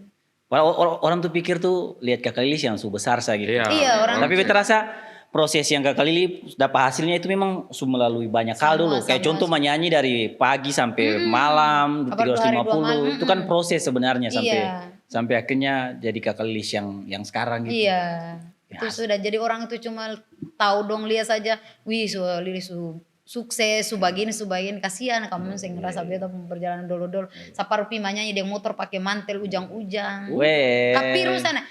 Orang tuh pikir tuh lihat Kakak Lilis yang besar saja gitu. Orang tapi beta rasa proses yang Kakak Lilis dapat hasilnya itu memang melalui banyak hal dulu. Kayak contoh menyanyi dari pagi sampai malam 350 itu kan proses sebenarnya sampai akhirnya jadi Kakak Lilis yang sekarang gitu. Itu sudah jadi orang itu cuma tahu dong lihat saja Lilis sukses subagin kasihan kamu sing ngerasa beta perjalanan dolo saparupi manyanyi dia motor pakai mantel ujang-ujang Kapiru sana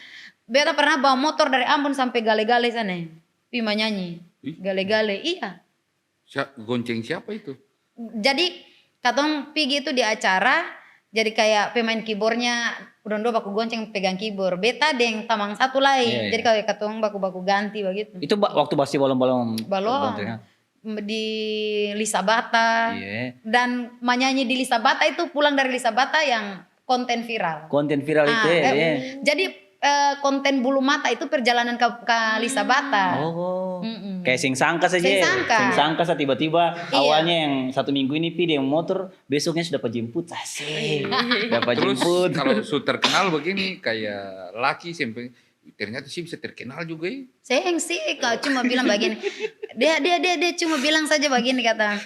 beta pernah bawa motor dari Ambon sampai Gale-Gale sana pi manyanyi Gale-Gale gonceng siapa itu? Jadi Katong pergi itu di acara jadi kayak pemain keyboardnya udah baku gonceng pegang keyboard beta deng tamang satu lain jadi kayak Katong baku ganti begitu itu waktu masih balon di Lisabata dan menyanyi di Lisabata itu pulang dari Lisabata yang konten viral itu jadi konten bulu mata itu perjalanan ke Lisabata kayak sing sangka saja tiba-tiba awalnya yang 1 minggu ini dia motor besoknya sudah jemput dapat jemput. Kalau su terkenal begini kayak laki sampai ternyata sih bisa terkenal juga ya. Seng sih kau cuma bilang begini dia cuma bilang saja begini kata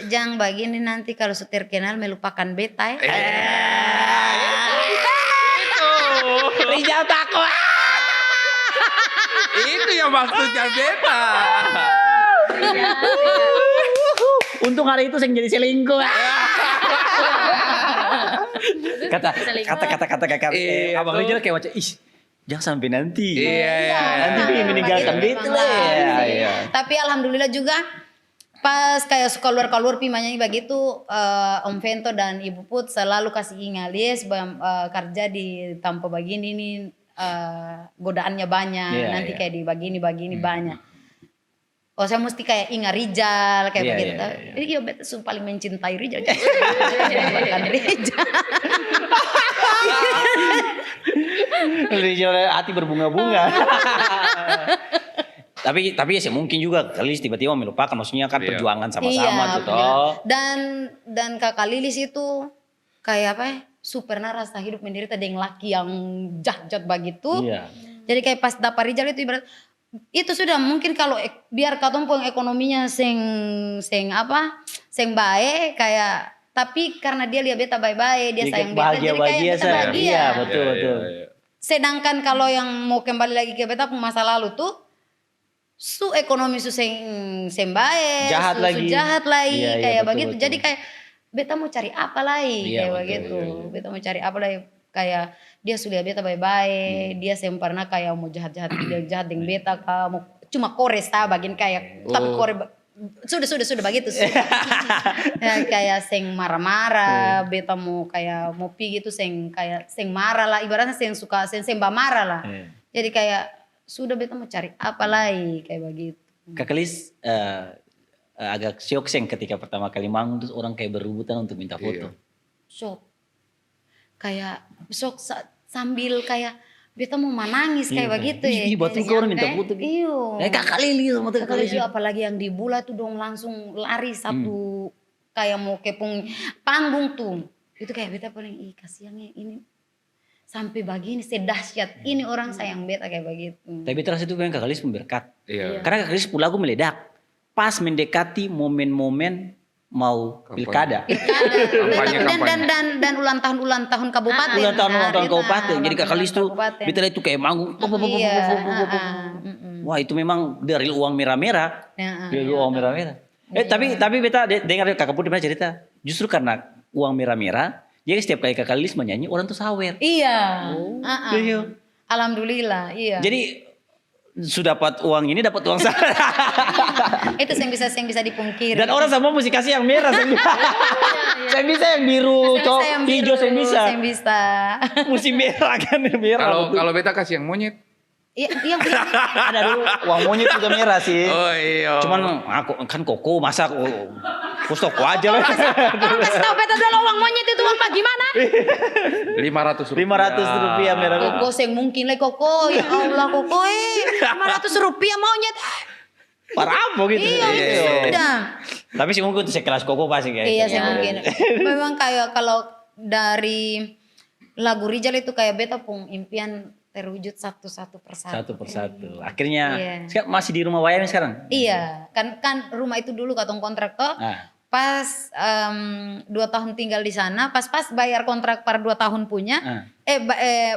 jangan begini nanti kalau su terkenal melupakan beta Rijal takut. Itu yang maksudnya beta. Untung hari itu saya jadi selingkuh. kata Abang Rijal kayak macam jangan sampai nanti. Nanti dia meninggalkan beta lah. Tapi alhamdulillah juga pas kayak suka keluar pi nyanyi begitu, Om Vento dan Ibu Put selalu kasih ingalis kerja di Tampo begini nih godaannya banyak, nanti kayak di begini banyak. Oh saya mesti kayak ingat Rijal kayak begitu. Iya beta paling mencintai Rijal. Bukan Rijal. Rijal hati berbunga-bunga. Tapi ya mungkin juga Lilis tiba-tiba melupakan, maksudnya kan perjuangan sama-sama gitu. Dan Kakak Lilis itu kayak apa ya? Super rasa hidup menderita dengan laki yang jahat begitu. Iya. Jadi kayak pas dapat Rijal itu ibarat itu sudah mungkin kalau biar katong pun ekonominya sing baik kayak, tapi karena dia lihat beta baik-baik, dia sayang beta, jadi kayak beta bahagia. Iya, betul. Sedangkan kalau yang mau kembali lagi ke beta pun masa lalu tuh ekonomi sing baik, jahat lagi iya, betul, kayak begitu. betul. Jadi kayak beta mau cari apa lagi kayak betul, begitu. Beta mau cari apa lagi, kayak dia sudah beta baik-baik, dia sempurna kayak mau jahat-jahat dengan beta, mau cuma kores bagian kayak tapi kore sudah begitu sih. Ya, kayak sing marah-marah, beta mau kayak mau pi gitu sing marah lah, ibaratnya sing suka sing marah lah. Jadi kayak sudah beta mau cari apa lagi kayak begitu. Kakak Lilis agak syok ketika pertama kali manggung terus orang kayak berebutan untuk minta foto. Shock. Kayak shock sambil kayak beta mau menangis kayak begitu ya. Iya, buat orang minta foto gitu. Iya. Kakak Lilis sama Kakak Lilis apalagi yang di Bula tuh dong langsung lari satu kayak mau kepung panggung tuh. Itu kayak beta paling kasihannya ini sampai begini sedahsyat ini orang sayang beta kayak begitu. Tapi terus itu memang Kakak Lilis memberkat. Iya. Karena Kakak Lilis lagu meledak pas mendekati momen-momen mau pilkada. Dan ulang tahun kabupaten. Ulang tahun kabupaten. Jadi Kakak Lilis tuh beta itu kayak manggung. Wah, itu memang dari uang merah-merah. Dari uang merah-merah. Tapi beta dengar Kakak Putri pernah cerita, justru karena uang merah-merah, jadi setiap kali Kakak Lilis menyanyi orang tuh sawer. Iya. Iya. Alhamdulillah, iya. Jadi sudah dapat uang ini, dapat uang sana. Itu yang bisa dipungkiri. Dan orang semua mesti kasih yang merah. Saya bisa yang biru, hijau saya bisa. Saya bisa. Mesti merah kan, merah. Kalau beta kasih yang monyet. Iya, ada dulu uang monyet juga merah sih. Oh iya. Cuman aku kan koko masa koko aja. Orang kasih tahu beta dulu uang monyet itu uang gimana? Rp500. Rp500 merah. Koko sing mungkin lah koko, ya Allah koko Rp500 monyet. Parah apa gitu. Iya, sudah. Tapi sih mungkin itu sekelas koko pasti kayak. Iya, sih mungkin. Memang kayak kalau dari lagu Rijal itu kayak beta pun impian terwujud satu persatu. Akhirnya masih di rumah Wayan sekarang? Iya, kan rumah itu dulu katong kontrak toh. Pas 2 tahun tinggal di sana, pas bayar kontrak per 2 tahun punya.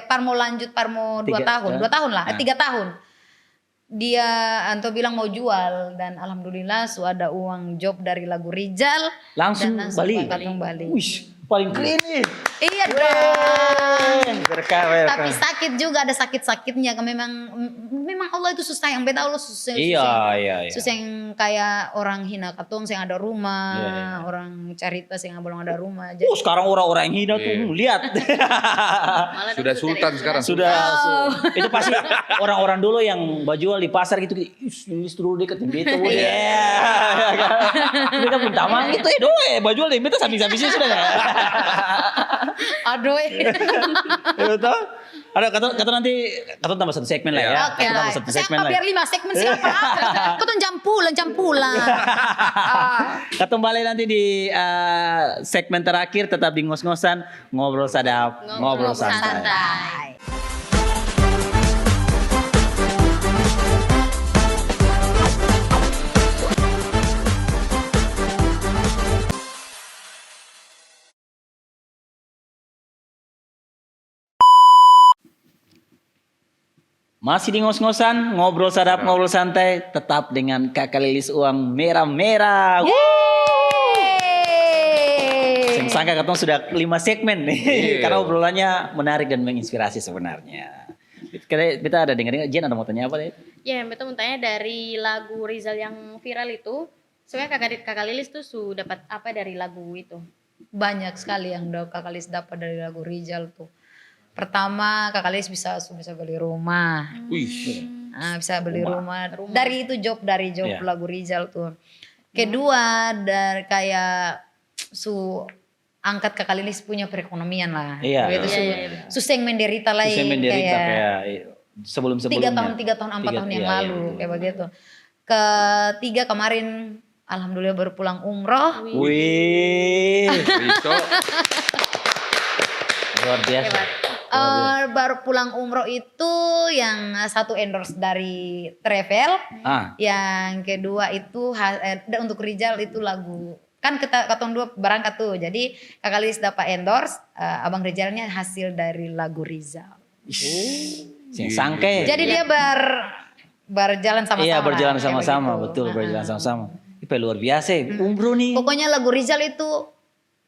Par mau lanjut par mau 2 tahun, 2 tahun lah, 3 tahun. Dia Anto bilang mau jual dan alhamdulillah ada uang job dari lagu Rijal. Langsung balik. Wih, paling keren nih. Iya dong. Berkah. Tapi sakit juga, ada sakit-sakitnya. Memang Allah itu susah yang beta Allah susah. Iya. Susah yang kayak orang hina katong yang ada rumah, orang carita yang belum ada rumah. Jadi, sekarang orang-orang yang hina tuh lihat. Sudah sultan sekarang. Sudah. Itu pasti orang-orang dulu yang bajual di pasar gitu. Lilis dulu deketin beta. Kita pun tamang gitu bajual di beta samping-sampingnya sudah. Aduh. Betul. Ada kata nanti tambah 1 segmen lah ya. Oke lah. Tambah 1 segmen lah. Biar 5 segmen siapa? Kau tuh jam pulang. Kata balik nanti di segmen terakhir, tetap di ngos-ngosan, ngobrol sadap, ngobrol santai. Masih di ngos-ngosan, ngobrol sadap, ngobrol santai, tetap dengan Kakak Lilis uang merah-merah. Saya sangka katong sudah 5 segmen nih, karena obrolannya menarik dan menginspirasi sebenarnya. Kita ada dengar Jen ada mau tanya apa deh? Ya, betul mau tanya dari lagu Rizal yang viral itu, Sebenarnya kakak Lilis tuh dapat apa dari lagu itu? Banyak sekali yang Kakak Lis dapat dari lagu Rizal tuh. Pertama, Kakak Lis bisa beli rumah. Wih. Bisa beli rumah. Dari itu dari job Iya. lagu Rizal tuh. Kedua, dari kayak angkat Kakak Lilis punya perekonomian lah. Iya. Begitu, suseng menderita lah. Saya menderita kayak sebelum-sebelumnya. 3 tahun 4 tahun yang iya, lalu kayak begitu. Ketiga kemarin alhamdulillah baru pulang umroh. Wih. Rico. Luar biasa. Hebat. Baru pulang umroh itu yang satu endorse dari travel, yang kedua itu untuk Rizal itu lagu kan katong dua berangkat tuh, jadi Kakak Lilis dapat endorse, abang Rizalnya hasil dari lagu Rizal. Sing sangke. Jadi dia berjalan sama-sama. Iya, berjalan kayak sama-sama, begitu. betul, berjalan sama-sama. Itu luar biasa, umroh nih. Pokoknya lagu Rizal itu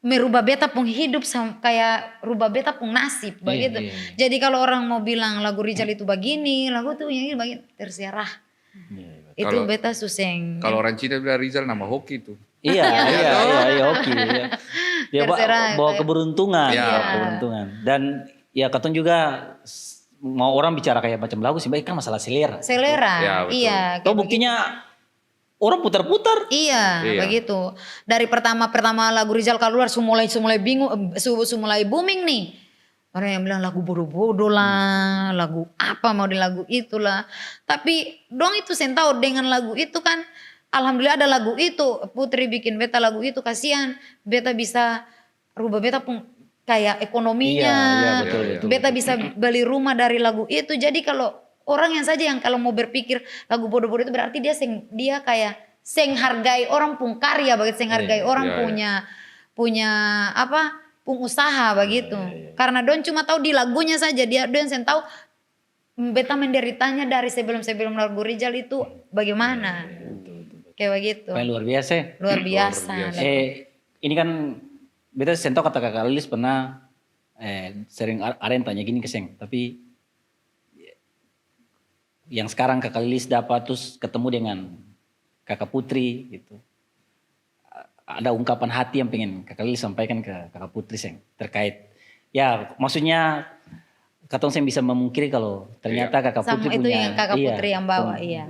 merubah beta pun hidup kayak rubah beta pun nasib begitu. Iya. Jadi kalau orang mau bilang lagu Rizal itu begini, lagu tuh yang ini begini, terserah. Itu Kalau- beta suseng. Kalau orang Cina bilang Rizal nama hoki tuh. Iya, oke. Iya. Dia Terserah, bawa kayak- keberuntungan, Iya. bawa keberuntungan. Dan ya katong juga mau orang bicara kayak macam lagu sih, baik kan masalah selera. Selera, Ya, betul. iya. Toh kayak buktinya orang putar-putar. Iya, Iya. begitu. Dari pertama lagu Rizal keluar mulai bingung, mulai booming nih. Orang yang bilang lagu bodoh-bodoh lah, lagu apa mau di lagu itulah. Tapi dong itu sen tahu dengan lagu itu kan, alhamdulillah ada lagu itu. Putri bikin beta lagu itu, kasihan beta bisa rubah beta pun kayak ekonominya. Iya, betul. Beta bisa beli rumah dari lagu itu. Jadi kalau orang yang saja yang kalau mau berpikir lagu bodoh-bodoh itu berarti dia kayak seng hargai orang pun karya begitu, seng hargai orang punya apa pun usaha begitu. Karena don cuma tahu di lagunya saja, don sen tahu beta menderitanya dari sebelum lagu Rizal itu bagaimana. Kayak begitu. Kayak luar biasa. Luar biasa. Ini kan beta sentau kata Kakak Lilis pernah sering ada yang tanya gini ke Seng, tapi yang sekarang Kakak Lilis dapat terus ketemu dengan Kakak Putri gitu. Ada ungkapan hati yang pengen Kakak Lilis sampaikan ke Kakak Putri Seng terkait ya maksudnya katong Seng bisa memungkiri kalau ternyata Kakak Putri Sama itu punya yang Kakak Putri yang bawa, iya.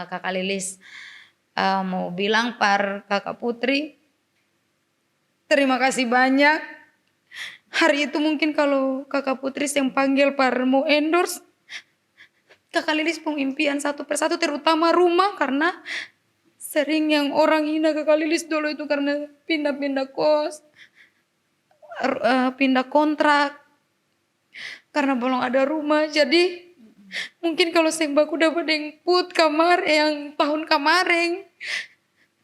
Kakak Lilis mau bilang Kakak Putri, terima kasih banyak. Hari itu mungkin kalau Kakak Putri yang panggil mau endorse, Kakak Lilis pun impian satu persatu, terutama rumah, karena sering yang orang hina Kakak Lilis dulu itu karena pindah-pindah kos, pindah kontrak, karena belum ada rumah. Jadi mungkin kalau Seng Baku dapat yang put kamar yang tahun kemarin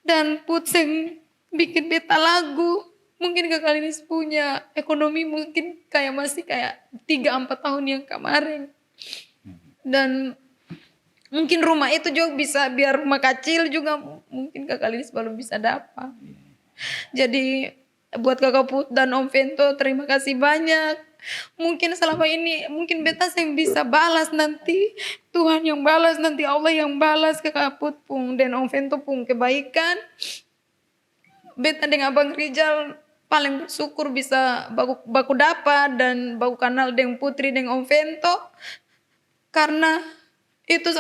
dan put Seng bikin beta lagu, mungkin Kakak Lilis punya ekonomi mungkin kayak masih kayak 3-4 tahun yang kemarin. Dan mungkin rumah itu juga bisa, biar rumah kecil juga mungkin Kakak Lilis belum bisa dapat. Jadi buat Kakak Put dan Om Vento terima kasih banyak. Mungkin selama ini mungkin beta yang bisa balas nanti, Tuhan yang balas nanti, Allah yang balas ke Kakak Put pun dan Om Vento pun kebaikan. Beta dengan Abang Rizal paling bersyukur bisa baku dapat dan baku kenal dengan Putri dengan Om Vento. Karena itu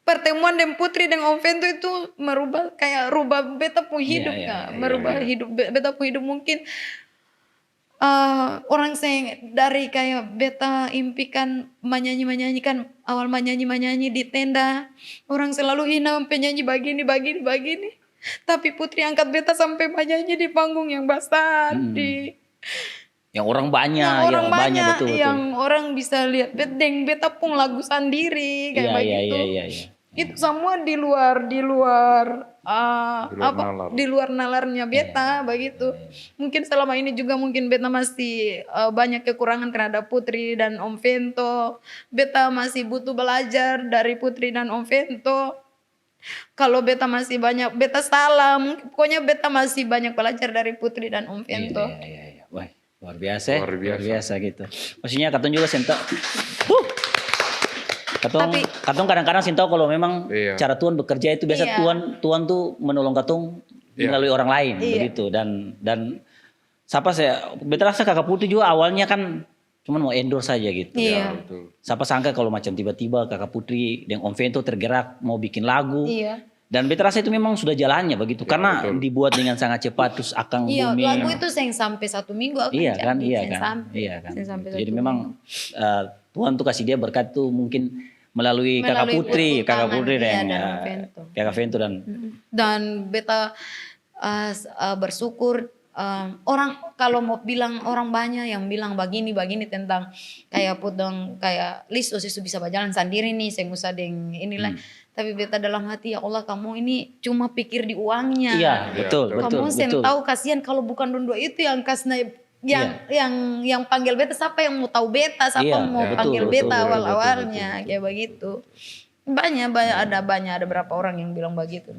pertemuan dengan Putri dengan Om Vento itu rubah beta pun hidup, merubah hidup beta pun hidup. Mungkin orang dari kayak beta impikan menyanyikan awal menyanyi di tenda, orang selalu hina penyanyi begini. Tapi Putri angkat beta sampai menyanyi di panggung yang besar, yang orang banyak, banyak betul. Yang orang bisa lihat beta pun lagu sendiri kayak begitu. Iya. Itu semua di luar nalarnya beta begitu. Mungkin selama ini juga mungkin beta masih banyak kekurangan terhadap Putri dan Om Vento. Beta masih butuh belajar dari Putri dan Om Vento. Kalau beta masih banyak, beta salah. Pokoknya beta masih banyak belajar dari Putri dan Om Vento. Iya. Wah, luar biasa gitu. Maksudnya katanya juga sentak. Katong kadang-kadang sih tahu kalau memang Iya. cara Tuhan bekerja itu biasa Iya. Tuhan tuh menolong katong Iya. melalui orang lain begitu dan siapa saya beta rasa Kakak Putri juga awalnya kan cuman mau endorse saja gitu. Iya. Betul. Siapa sangka kalau macam tiba-tiba Kakak Putri dengan Om Vento tergerak mau bikin lagu. Iya. Dan beta rasa itu memang sudah jalannya begitu karena betul. dibuat dengan sangat cepat terus akan Iya, booming. lagu itu seng sampai 1 minggu aku Iya kan, jadi, iya seng kan, sampai, iya kan. seng sampai Jadi 1 memang Tuhan tuh kasih dia berkat tuh mungkin melalui Kakak Melalui Putri, utuh Kakak tangan, Putri iya, dan dan Om Vento. Kakak Vento dan dan beta bersyukur orang kalau mau bilang orang banyak yang bilang begini tentang kayak putong kayak Lis Osis bisa berjalan sendiri nih saya usah deng inilah tapi beta dalam hati ya Allah kamu ini cuma pikir di uangnya iya Iya, betul betul. betul kamu sen betul. tahu kasihan kalau bukan Dondo itu yang kasih yang panggil beta siapa yang mau tahu beta siapa Iya, mau betul, panggil betul, beta betul, awal-awalnya betul, kayak begitu banyak ada berapa orang yang bilang begitu.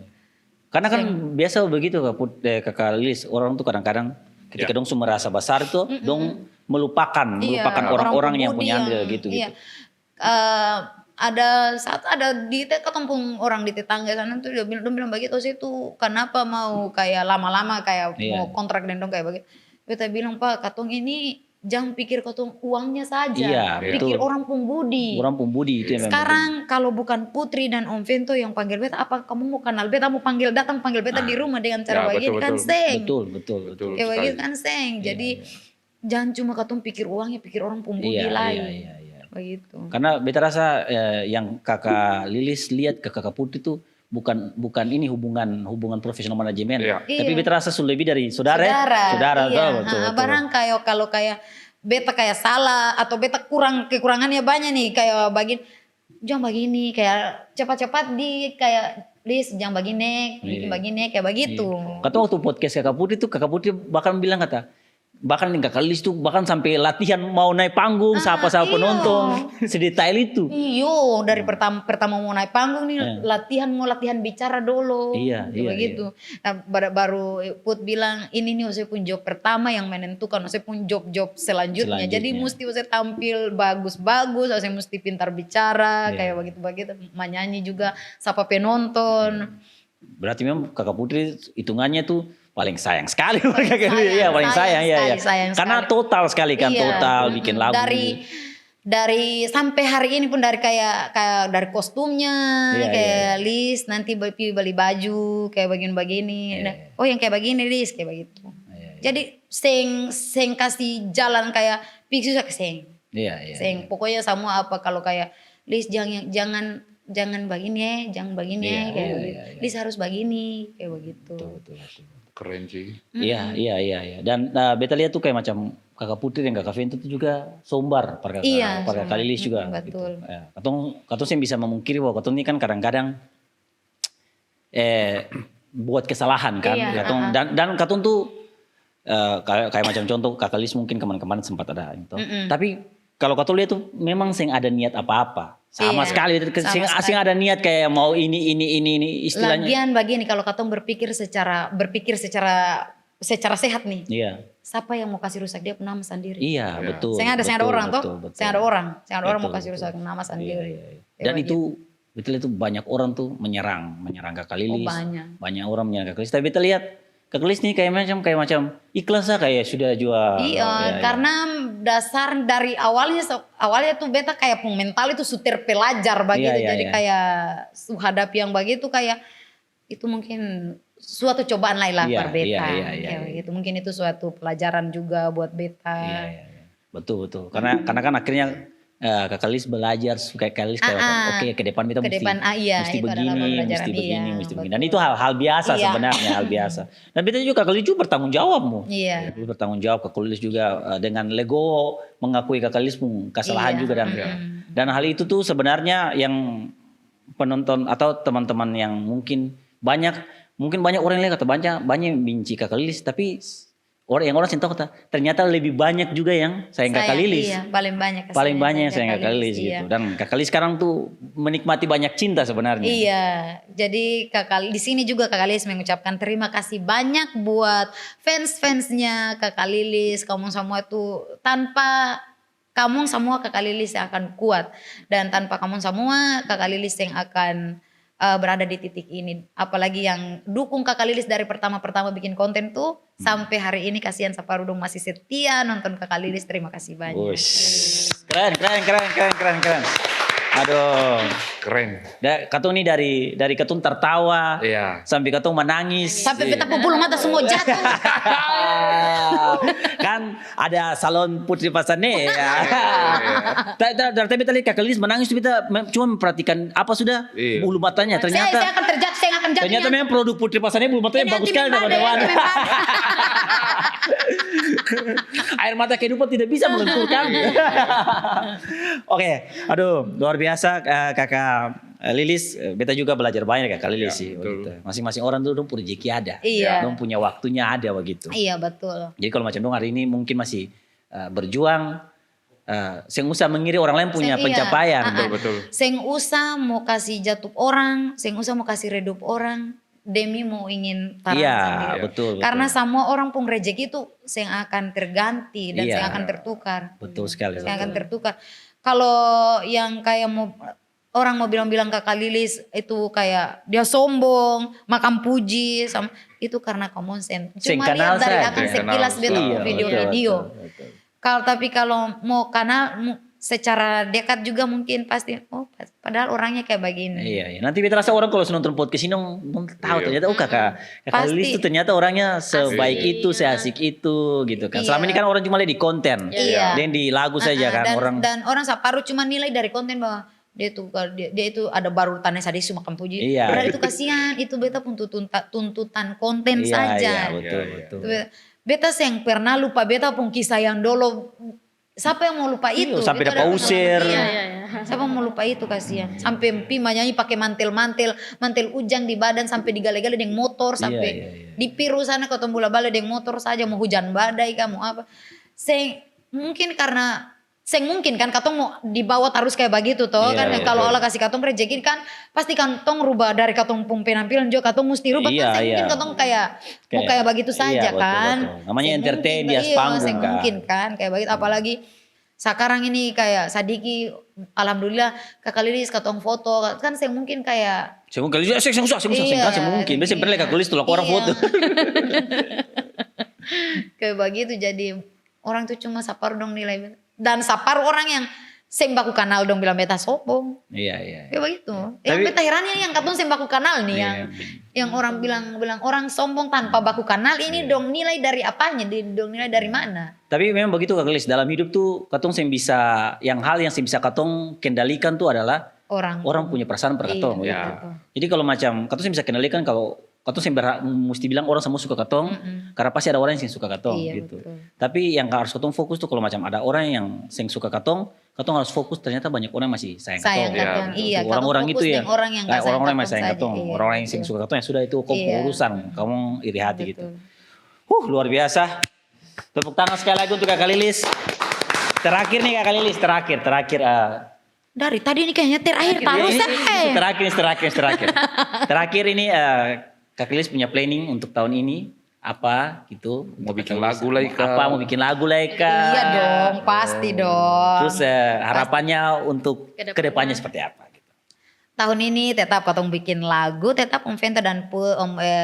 Karena kan biasa begitu Kakak Lilis orang tuh kadang-kadang ketika dong merasa besar tuh dong melupakan orang-orang yang punya andil gitu iya. gitu. Ada saat ada di ketempung orang di tetangga sana tuh dia bilang begitu sih tuh kenapa mau kayak lama-lama kayak Iya. mau kontrak dendong kayak begitu. Beta bilang Pak katong ini jangan pikir katong uangnya saja, Iya, pikir betul. orang pembudi. Orang pembudi itu yang memang Sekarang kalau bukan Putri dan Om Vento yang panggil beta, apa kamu mau kenal beta mau datang panggil beta di rumah dengan cara Ya, begini kan betul. seng. betul. Betul Kayak sekali. begitu kan seng. Jadi jangan cuma katong pikir uangnya, pikir orang pembudi lain. Iya. Begitu. Karena beta rasa yang Kakak Lilis lihat ke Kakak Putri itu bukan ini hubungan profesional manajemen. Iya. Tapi Iya. beta rasa sudah lebih dari saudara. Iya. Betul. Barang kayak kalau kayak beta kayak salah atau beta kekurangannya banyak nih kayak jangan begini kayak cepat-cepat di kayak Lis jangan begini, bikin begini kayak begitu. Kata waktu podcast Kakak Putri bahkan bilang bahkan nih Kakak Lilis tuh bahkan sampai latihan mau naik panggung siapa penonton sedetail itu. Iyo dari pertama mau naik panggung nih mau latihan bicara dulu. Iya, begitu. Nah, baru Put bilang ini nih saya pun job pertama yang menentukan saya pun job selanjutnya. Jadi mesti saya tampil bagus-bagus, saya mesti pintar bicara kayak begitu-begitu, menyanyi juga siapa penonton. Berarti memang Kakak Putri hitungannya tuh paling sayang sekali paling sayang ya. Karena sekali. total sekali kan Iya. total bikin lagu. Dari sampai hari ini pun dari kayak dari kostumnya kayak Lis nanti beli baju kayak begini-begini. Nah, oh yang kayak begini Lis kayak begitu. Jadi seng kasih jalan kayak pikir susah seng. Iya. Seng pokoknya semua apa kalau kayak Lis jangan begini jangan begini kayak begitu. Lis harus begini kayak begitu. Betul. Keren sih. Iya. Dan beta lihat tuh kayak macam Kakak Putri dan Kakak Vento itu juga sombar pada Kakak Lilis juga. Betul. Gitu. Ya. Katong sih bisa memungkiri bahwa katong ini kan kadang-kadang buat kesalahan kan. Iya, Dan katong tuh kayak macam contoh Kakak Lilis mungkin kemarin sempat ada gitu. Tapi kalau katong lihat tuh memang sing ada niat apa-apa. Sama sekali. Sing ada niat kayak mau ini istilahnya. Lagian begini kalau katong berpikir secara sehat nih. Iya. Siapa yang mau kasih rusak dia nama sendiri? Iya, betul. Saya ada orang betul, toh. betul. Saya ada orang mau kasih rusak nama sendiri. Dan itu betul itu banyak orang tuh menyerang Kakak Lilis. Banyak orang menyerang Kakak Lilis. Tapi kita lihat Kakak Lilis nih kayak macam ikhlas lah kayak sudah jual. Iya, karena dasar dari awalnya tuh beta kayak mental itu sutir pelajar begitu. Jadi kayak hadapi yang begitu kayak itu mungkin suatu cobaan lah per beta. Gitu. Mungkin itu suatu pelajaran juga buat beta. Iya. Betul. Karena kan akhirnya Kakak Lilis belajar Kakak Lilis kayak oke ke depan kita mesti begini. Dan itu hal biasa sebenarnya hal biasa. Dan beta juga Kakak Lilis juga bertanggung jawab Iya. Bertanggung jawab Kakak Lilis juga dengan legowo mengakui Kakak Lilis pun kesalahan juga dan hal itu tuh sebenarnya yang penonton atau teman-teman yang mungkin banyak orang yang lihat kata banyak yang benci Kakak Lilis tapi orang sih tahu kata ternyata lebih banyak juga yang sayang Kakak Lilis. Iya, paling banyak yang sayang Kakak Lilis gitu. Dan Kakak Lilis sekarang tuh menikmati banyak cinta sebenarnya. Iya. Jadi di sini juga Kakak Lilis mengucapkan terima kasih banyak buat fans-fansnya Kakak Lilis. Kamu semua itu tanpa kamu semua kakak Lilis yang akan kuat, dan tanpa kamu semua kakak Lilis yang akan berada di titik ini. Apalagi yang dukung kakak Lilis dari pertama bikin konten tuh sampai hari ini, kasihan Saparu dong masih setia nonton kakak Lilis. Terima kasih banyak. Keren. Aduh, Keren. Katong ini dari Katong tertawa, Iya. sampai Katong menangis. Sampai beta bulu mata semua jatuh. Kan ada salon Putri Pasane ya. Dari beta lihat kakak Lilis menangis, beta cuma memperhatikan apa sudah Iya. bulu matanya. Saya Ternyata akan terjatuh, saya akan jatuh. ternyata memang produk Putri Pasane bulu matanya bagus sekali daripada Wana. Air mata kehidupan tidak bisa melenturkan. Oke, aduh luar biasa kakak Lilis. Beta juga belajar banyak kakak Lilis sih. betul. Begitu. Masing-masing orang tuh dong punya rezeki ada, Iya. dong punya waktunya ada begitu. Iya betul. Jadi kalau macam dong hari ini mungkin masih berjuang, seng usah mengiri orang lain punya Iya. pencapaian. Betul. Seng usah mau kasih jatuh orang, seng usah mau kasih redup orang demi mau ingin tarang Iya, sendiri. betul. Karena semua orang pun rezeki itu seng akan terganti dan Iya. seng akan tertukar. Betul sekali. Seng akan tertukar. Kalau yang kayak orang mau bilang kakak Lilis itu kayak dia sombong, makan puji, itu karena common sense. Seng Cuma kenal lihat dari saja. akan Seng sekilas kenal. beta Iya, video-video. betul. Tapi kalau mau kenal secara dekat juga mungkin pasti padahal orangnya kayak begini. Iya. Nanti beta rasa orang kalau nonton podcast ini dong tahu Iya. ternyata kakak Pasti. Lilis itu ternyata orangnya sebaik Asik. itu, seasik itu gitu kan. Iya. Selama ini kan orang cuma lihat di konten, Iya. dan di lagu saja kan orang. Dan orang Saparu cuma nilai dari konten bahwa dia itu ada baru tanya sadis makan puji. Iya. Padahal itu kasihan, itu beta pun tuntutan konten Iya, saja. iya, betul. Beta yang pernah lupa beta pun kisah yang dulu. Siapa yang mau lupa itu? Sampai Itu dapat ada usir. iya. Iya. Siapa mau lupa itu, kasihan. Sampai Pi nyanyi pakai mantel ujang di badan sampai digale-gale dengan motor sampai iya. dipiru sana ke bola balik dengan motor saja, mau hujan badai kamu apa. Mungkin kan katong mau dibawa terus kayak begitu toh Iya, kan, iya, kalau betul. Allah kasih katong rezeki kan pasti katong rubah dari katong pun penampilan juga katong mesti rubah Iya, kan. Mungkin iya. katong mau kayak begitu saja betul, kan. betul. Namanya Seng entertain mungkin, di atas panggung kan. mungkin kan kayak begitu, apalagi sekarang ini kayak Sadiki, alhamdulillah kakak Lilis katong foto kan, saya mungkin kayak Saya mungkin mungkin. Biasanya pernah kakak Lilis tuh orang Iya. foto. kayak begitu, jadi orang tuh cuma Saparu dong nilai, dan Saparu orang yang sembaku kanal dong bilang beta sombong. Iya. Kayak begitu. Yang Tapi- beta herannya yang katong sembaku kanal nih, Iya. yang orang bilang orang sombong tanpa baku kanal ini dong nilai dari apanya? Dong nilai dari mana? Tapi memang begitu Kak Lilis, dalam hidup tuh katong yang bisa, hal yang bisa katong kendalikan tuh adalah orang punya perasaan per katong. Iya, gitu. betul. Jadi kalau macam katong bisa kendalikan, kalau katong mesti bilang orang semua suka katong, karena pasti ada orang yang suka katong Iya, gitu. betul. Tapi yang harus katong fokus tuh kalau macam ada orang yang suka katong harus fokus, ternyata banyak orang yang masih sayang Sayang katong. katong, Gitu. iya. Orang-orang Katong itu fokus ya, dengan orang yang nggak sayang orang-orang yang katong masih sayang saja, katong, iya, orang-orang yang betul. suka katong ya sudah, itu kok Iya. urusan, kamu iri hati gitu. Betul. Luar biasa. Tepuk tangan sekali lagi untuk Kakak Lilis. Terakhir nih Kakak Lilis, terakhir. Dari tadi ini kayaknya terakhir taruh Ini terakhir. Terakhir ini Kak Lilis punya planning untuk tahun ini apa gitu? Mau bikin lagu lah Ika. Apa mau bikin lagu lah Ika? Iya dong, pasti dong. Terus harapannya untuk kedepannya seperti apa? Gitu. Tahun ini tetap katong bikin lagu, tetap Om Vento dan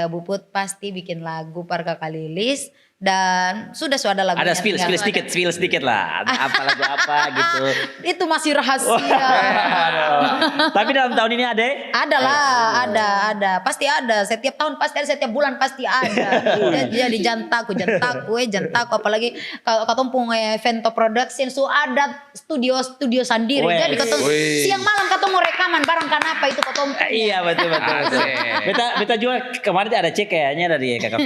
Buput pasti bikin lagu par Kakak Lilis, dan sudah ada lagunya. Ada spill sedikit lah. Apa lagu apa gitu. Itu masih rahasia. Tapi dalam tahun ini ada? Ada lah, ada. Pasti ada. Setiap tahun pasti ada, setiap bulan pasti ada. Jadi jantaku, apalagi kalau katong punya Vento Production, so ada studio sendiri. Weh. Jadi katong Weh. siang malam katong mau rekaman bareng kenapa itu katong punya. Iya betul. Asik. Beta juga kemarin ada cek kayaknya dari kakak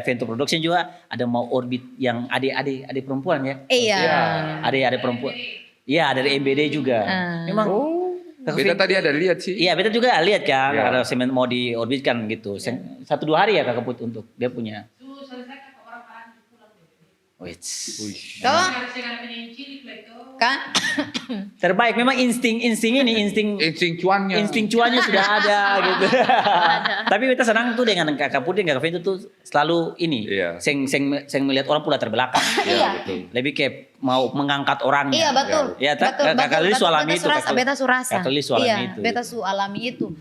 Vento Production juga ada mau orbit yang adik perempuan ya. Iya. Adik perempuan. Iya dari MBD juga. Memang. Kakak Beta Vento- tadi ada lihat sih. Iya beta juga lihat kan Iya. ada semen mau diorbitkan gitu. 1-2 hari ya kakak Put untuk dia punya. Wits. Toh? Kan? Terbaik memang insting ini Insting cuannya. insting cuannya sudah ada gitu. Tapi kita senang tuh dengan Kakak Putih, Kakak Fentu tuh selalu ini, Iya. seng melihat orang pula terbelakang. Iya. Betul. Lebih kayak mau mengangkat orangnya. Iya betul. Ya, Kakak Lilis alami itu. Beta surasa. Kakak Lilis alami Iya, itu. beta su alami itu.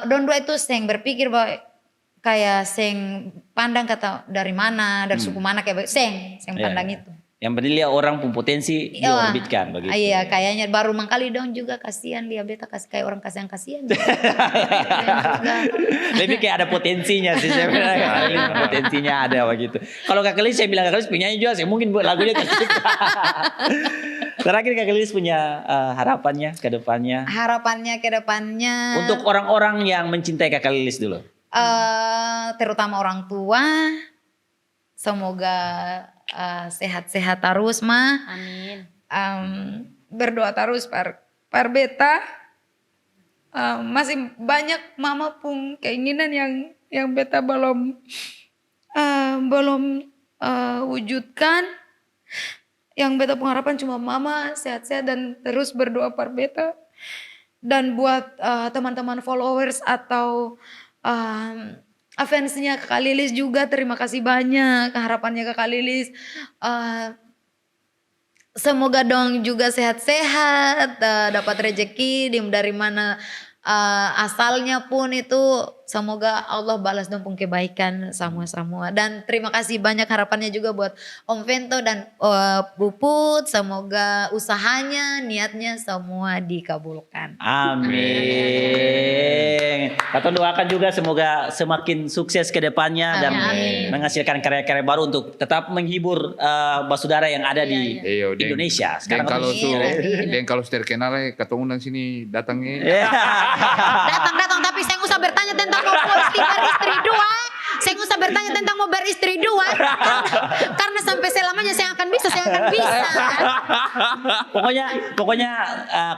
Don dua itu seng berpikir bahwa kayak seng pandang kata dari mana, dari suku mana kayak seng Iya, pandang iya. itu. Yang penting lihat orang pun potensi Iya. diorbitkan begitu. Iya, kayaknya baru mangkali dong juga kasihan dia beta kasih kayak orang kasihan. Lebih kayak ada potensinya sih saya bilang. Kakak Lilis potensinya ada begitu. Kalau Kakak Lilis saya bilang Kakak Lilis penyanyi juga, saya mungkin buat lagunya tercipta. Terakhir Kakak Lilis punya harapannya ke depannya. Harapannya ke depannya Untuk orang-orang yang mencintai Kakak Lilis dulu. terutama orang tua, semoga sehat-sehat terus mah. Amin. Berdoa terus par beta. Masih banyak mama pun keinginan yang beta belum wujudkan. Yang beta pun harapan cuma mama sehat-sehat dan terus berdoa par beta. Dan buat teman-teman followers atau fansnya Kakak Lilis juga, terima kasih banyak harapannya Kakak Lilis. Semoga dong juga sehat-sehat, dapat rezeki dari mana asalnya pun itu, semoga Allah balas dong pun kebaikan semua. Dan terima kasih banyak harapannya juga buat Om Vento dan Puput, semoga usahanya, niatnya semua dikabulkan. Amin. Kita doakan juga semoga semakin sukses ke depannya dan Amin. menghasilkan karya-karya baru untuk tetap menghibur basudara yang ada di Iya, dan- Indonesia. Dan Sekarang kalau kan- tuh, dan kalau terkenal ketemu undang sini datangnya. Iya. Datang tapi saya usah bertanya tentang mau beristri dua. Saya usah bertanya tentang mau beristri dua. Karena sampai selamanya saya akan bisa. Pokoknya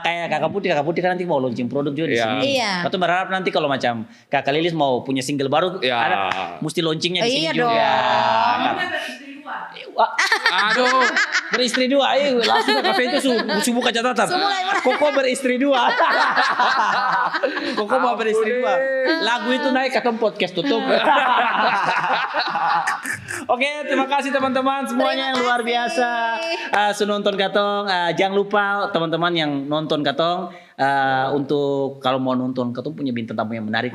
kayak Kakak Putih kan nanti mau launching produk juga di Iya. sini. Iya. Atau berharap nanti kalau macam Kakak Lilis mau punya single baru, Iya. ada mesti launchingnya di sini Iya juga. dong. Wah, Aduh. beristri dua, ayo langsung Kakak Fentu buka catatan. Koko beristri dua. Koko mau beristri dua. Lagu itu naik ke podcast tutup. Oke, terima kasih teman-teman semuanya yang luar biasa sudah nonton Katong. Jangan lupa teman-teman yang nonton Katong untuk kalau mau nonton Katong punya bintang tamu yang menarik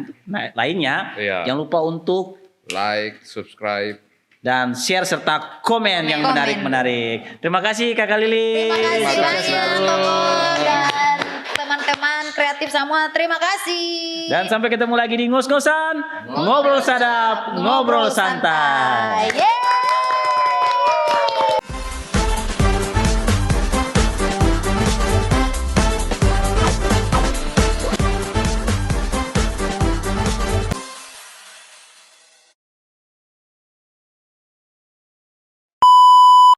lainnya, Iya. jangan lupa untuk Like, subscribe. dan share serta komen yang menarik. Terima kasih Kakak Lilis. Terima kasih Sukses banyak selalu. Tomo dan teman-teman kreatif semua. Terima kasih. Dan sampai ketemu lagi di ngos-ngosan, ngobrol sadap, ngobrol santai. Yeay.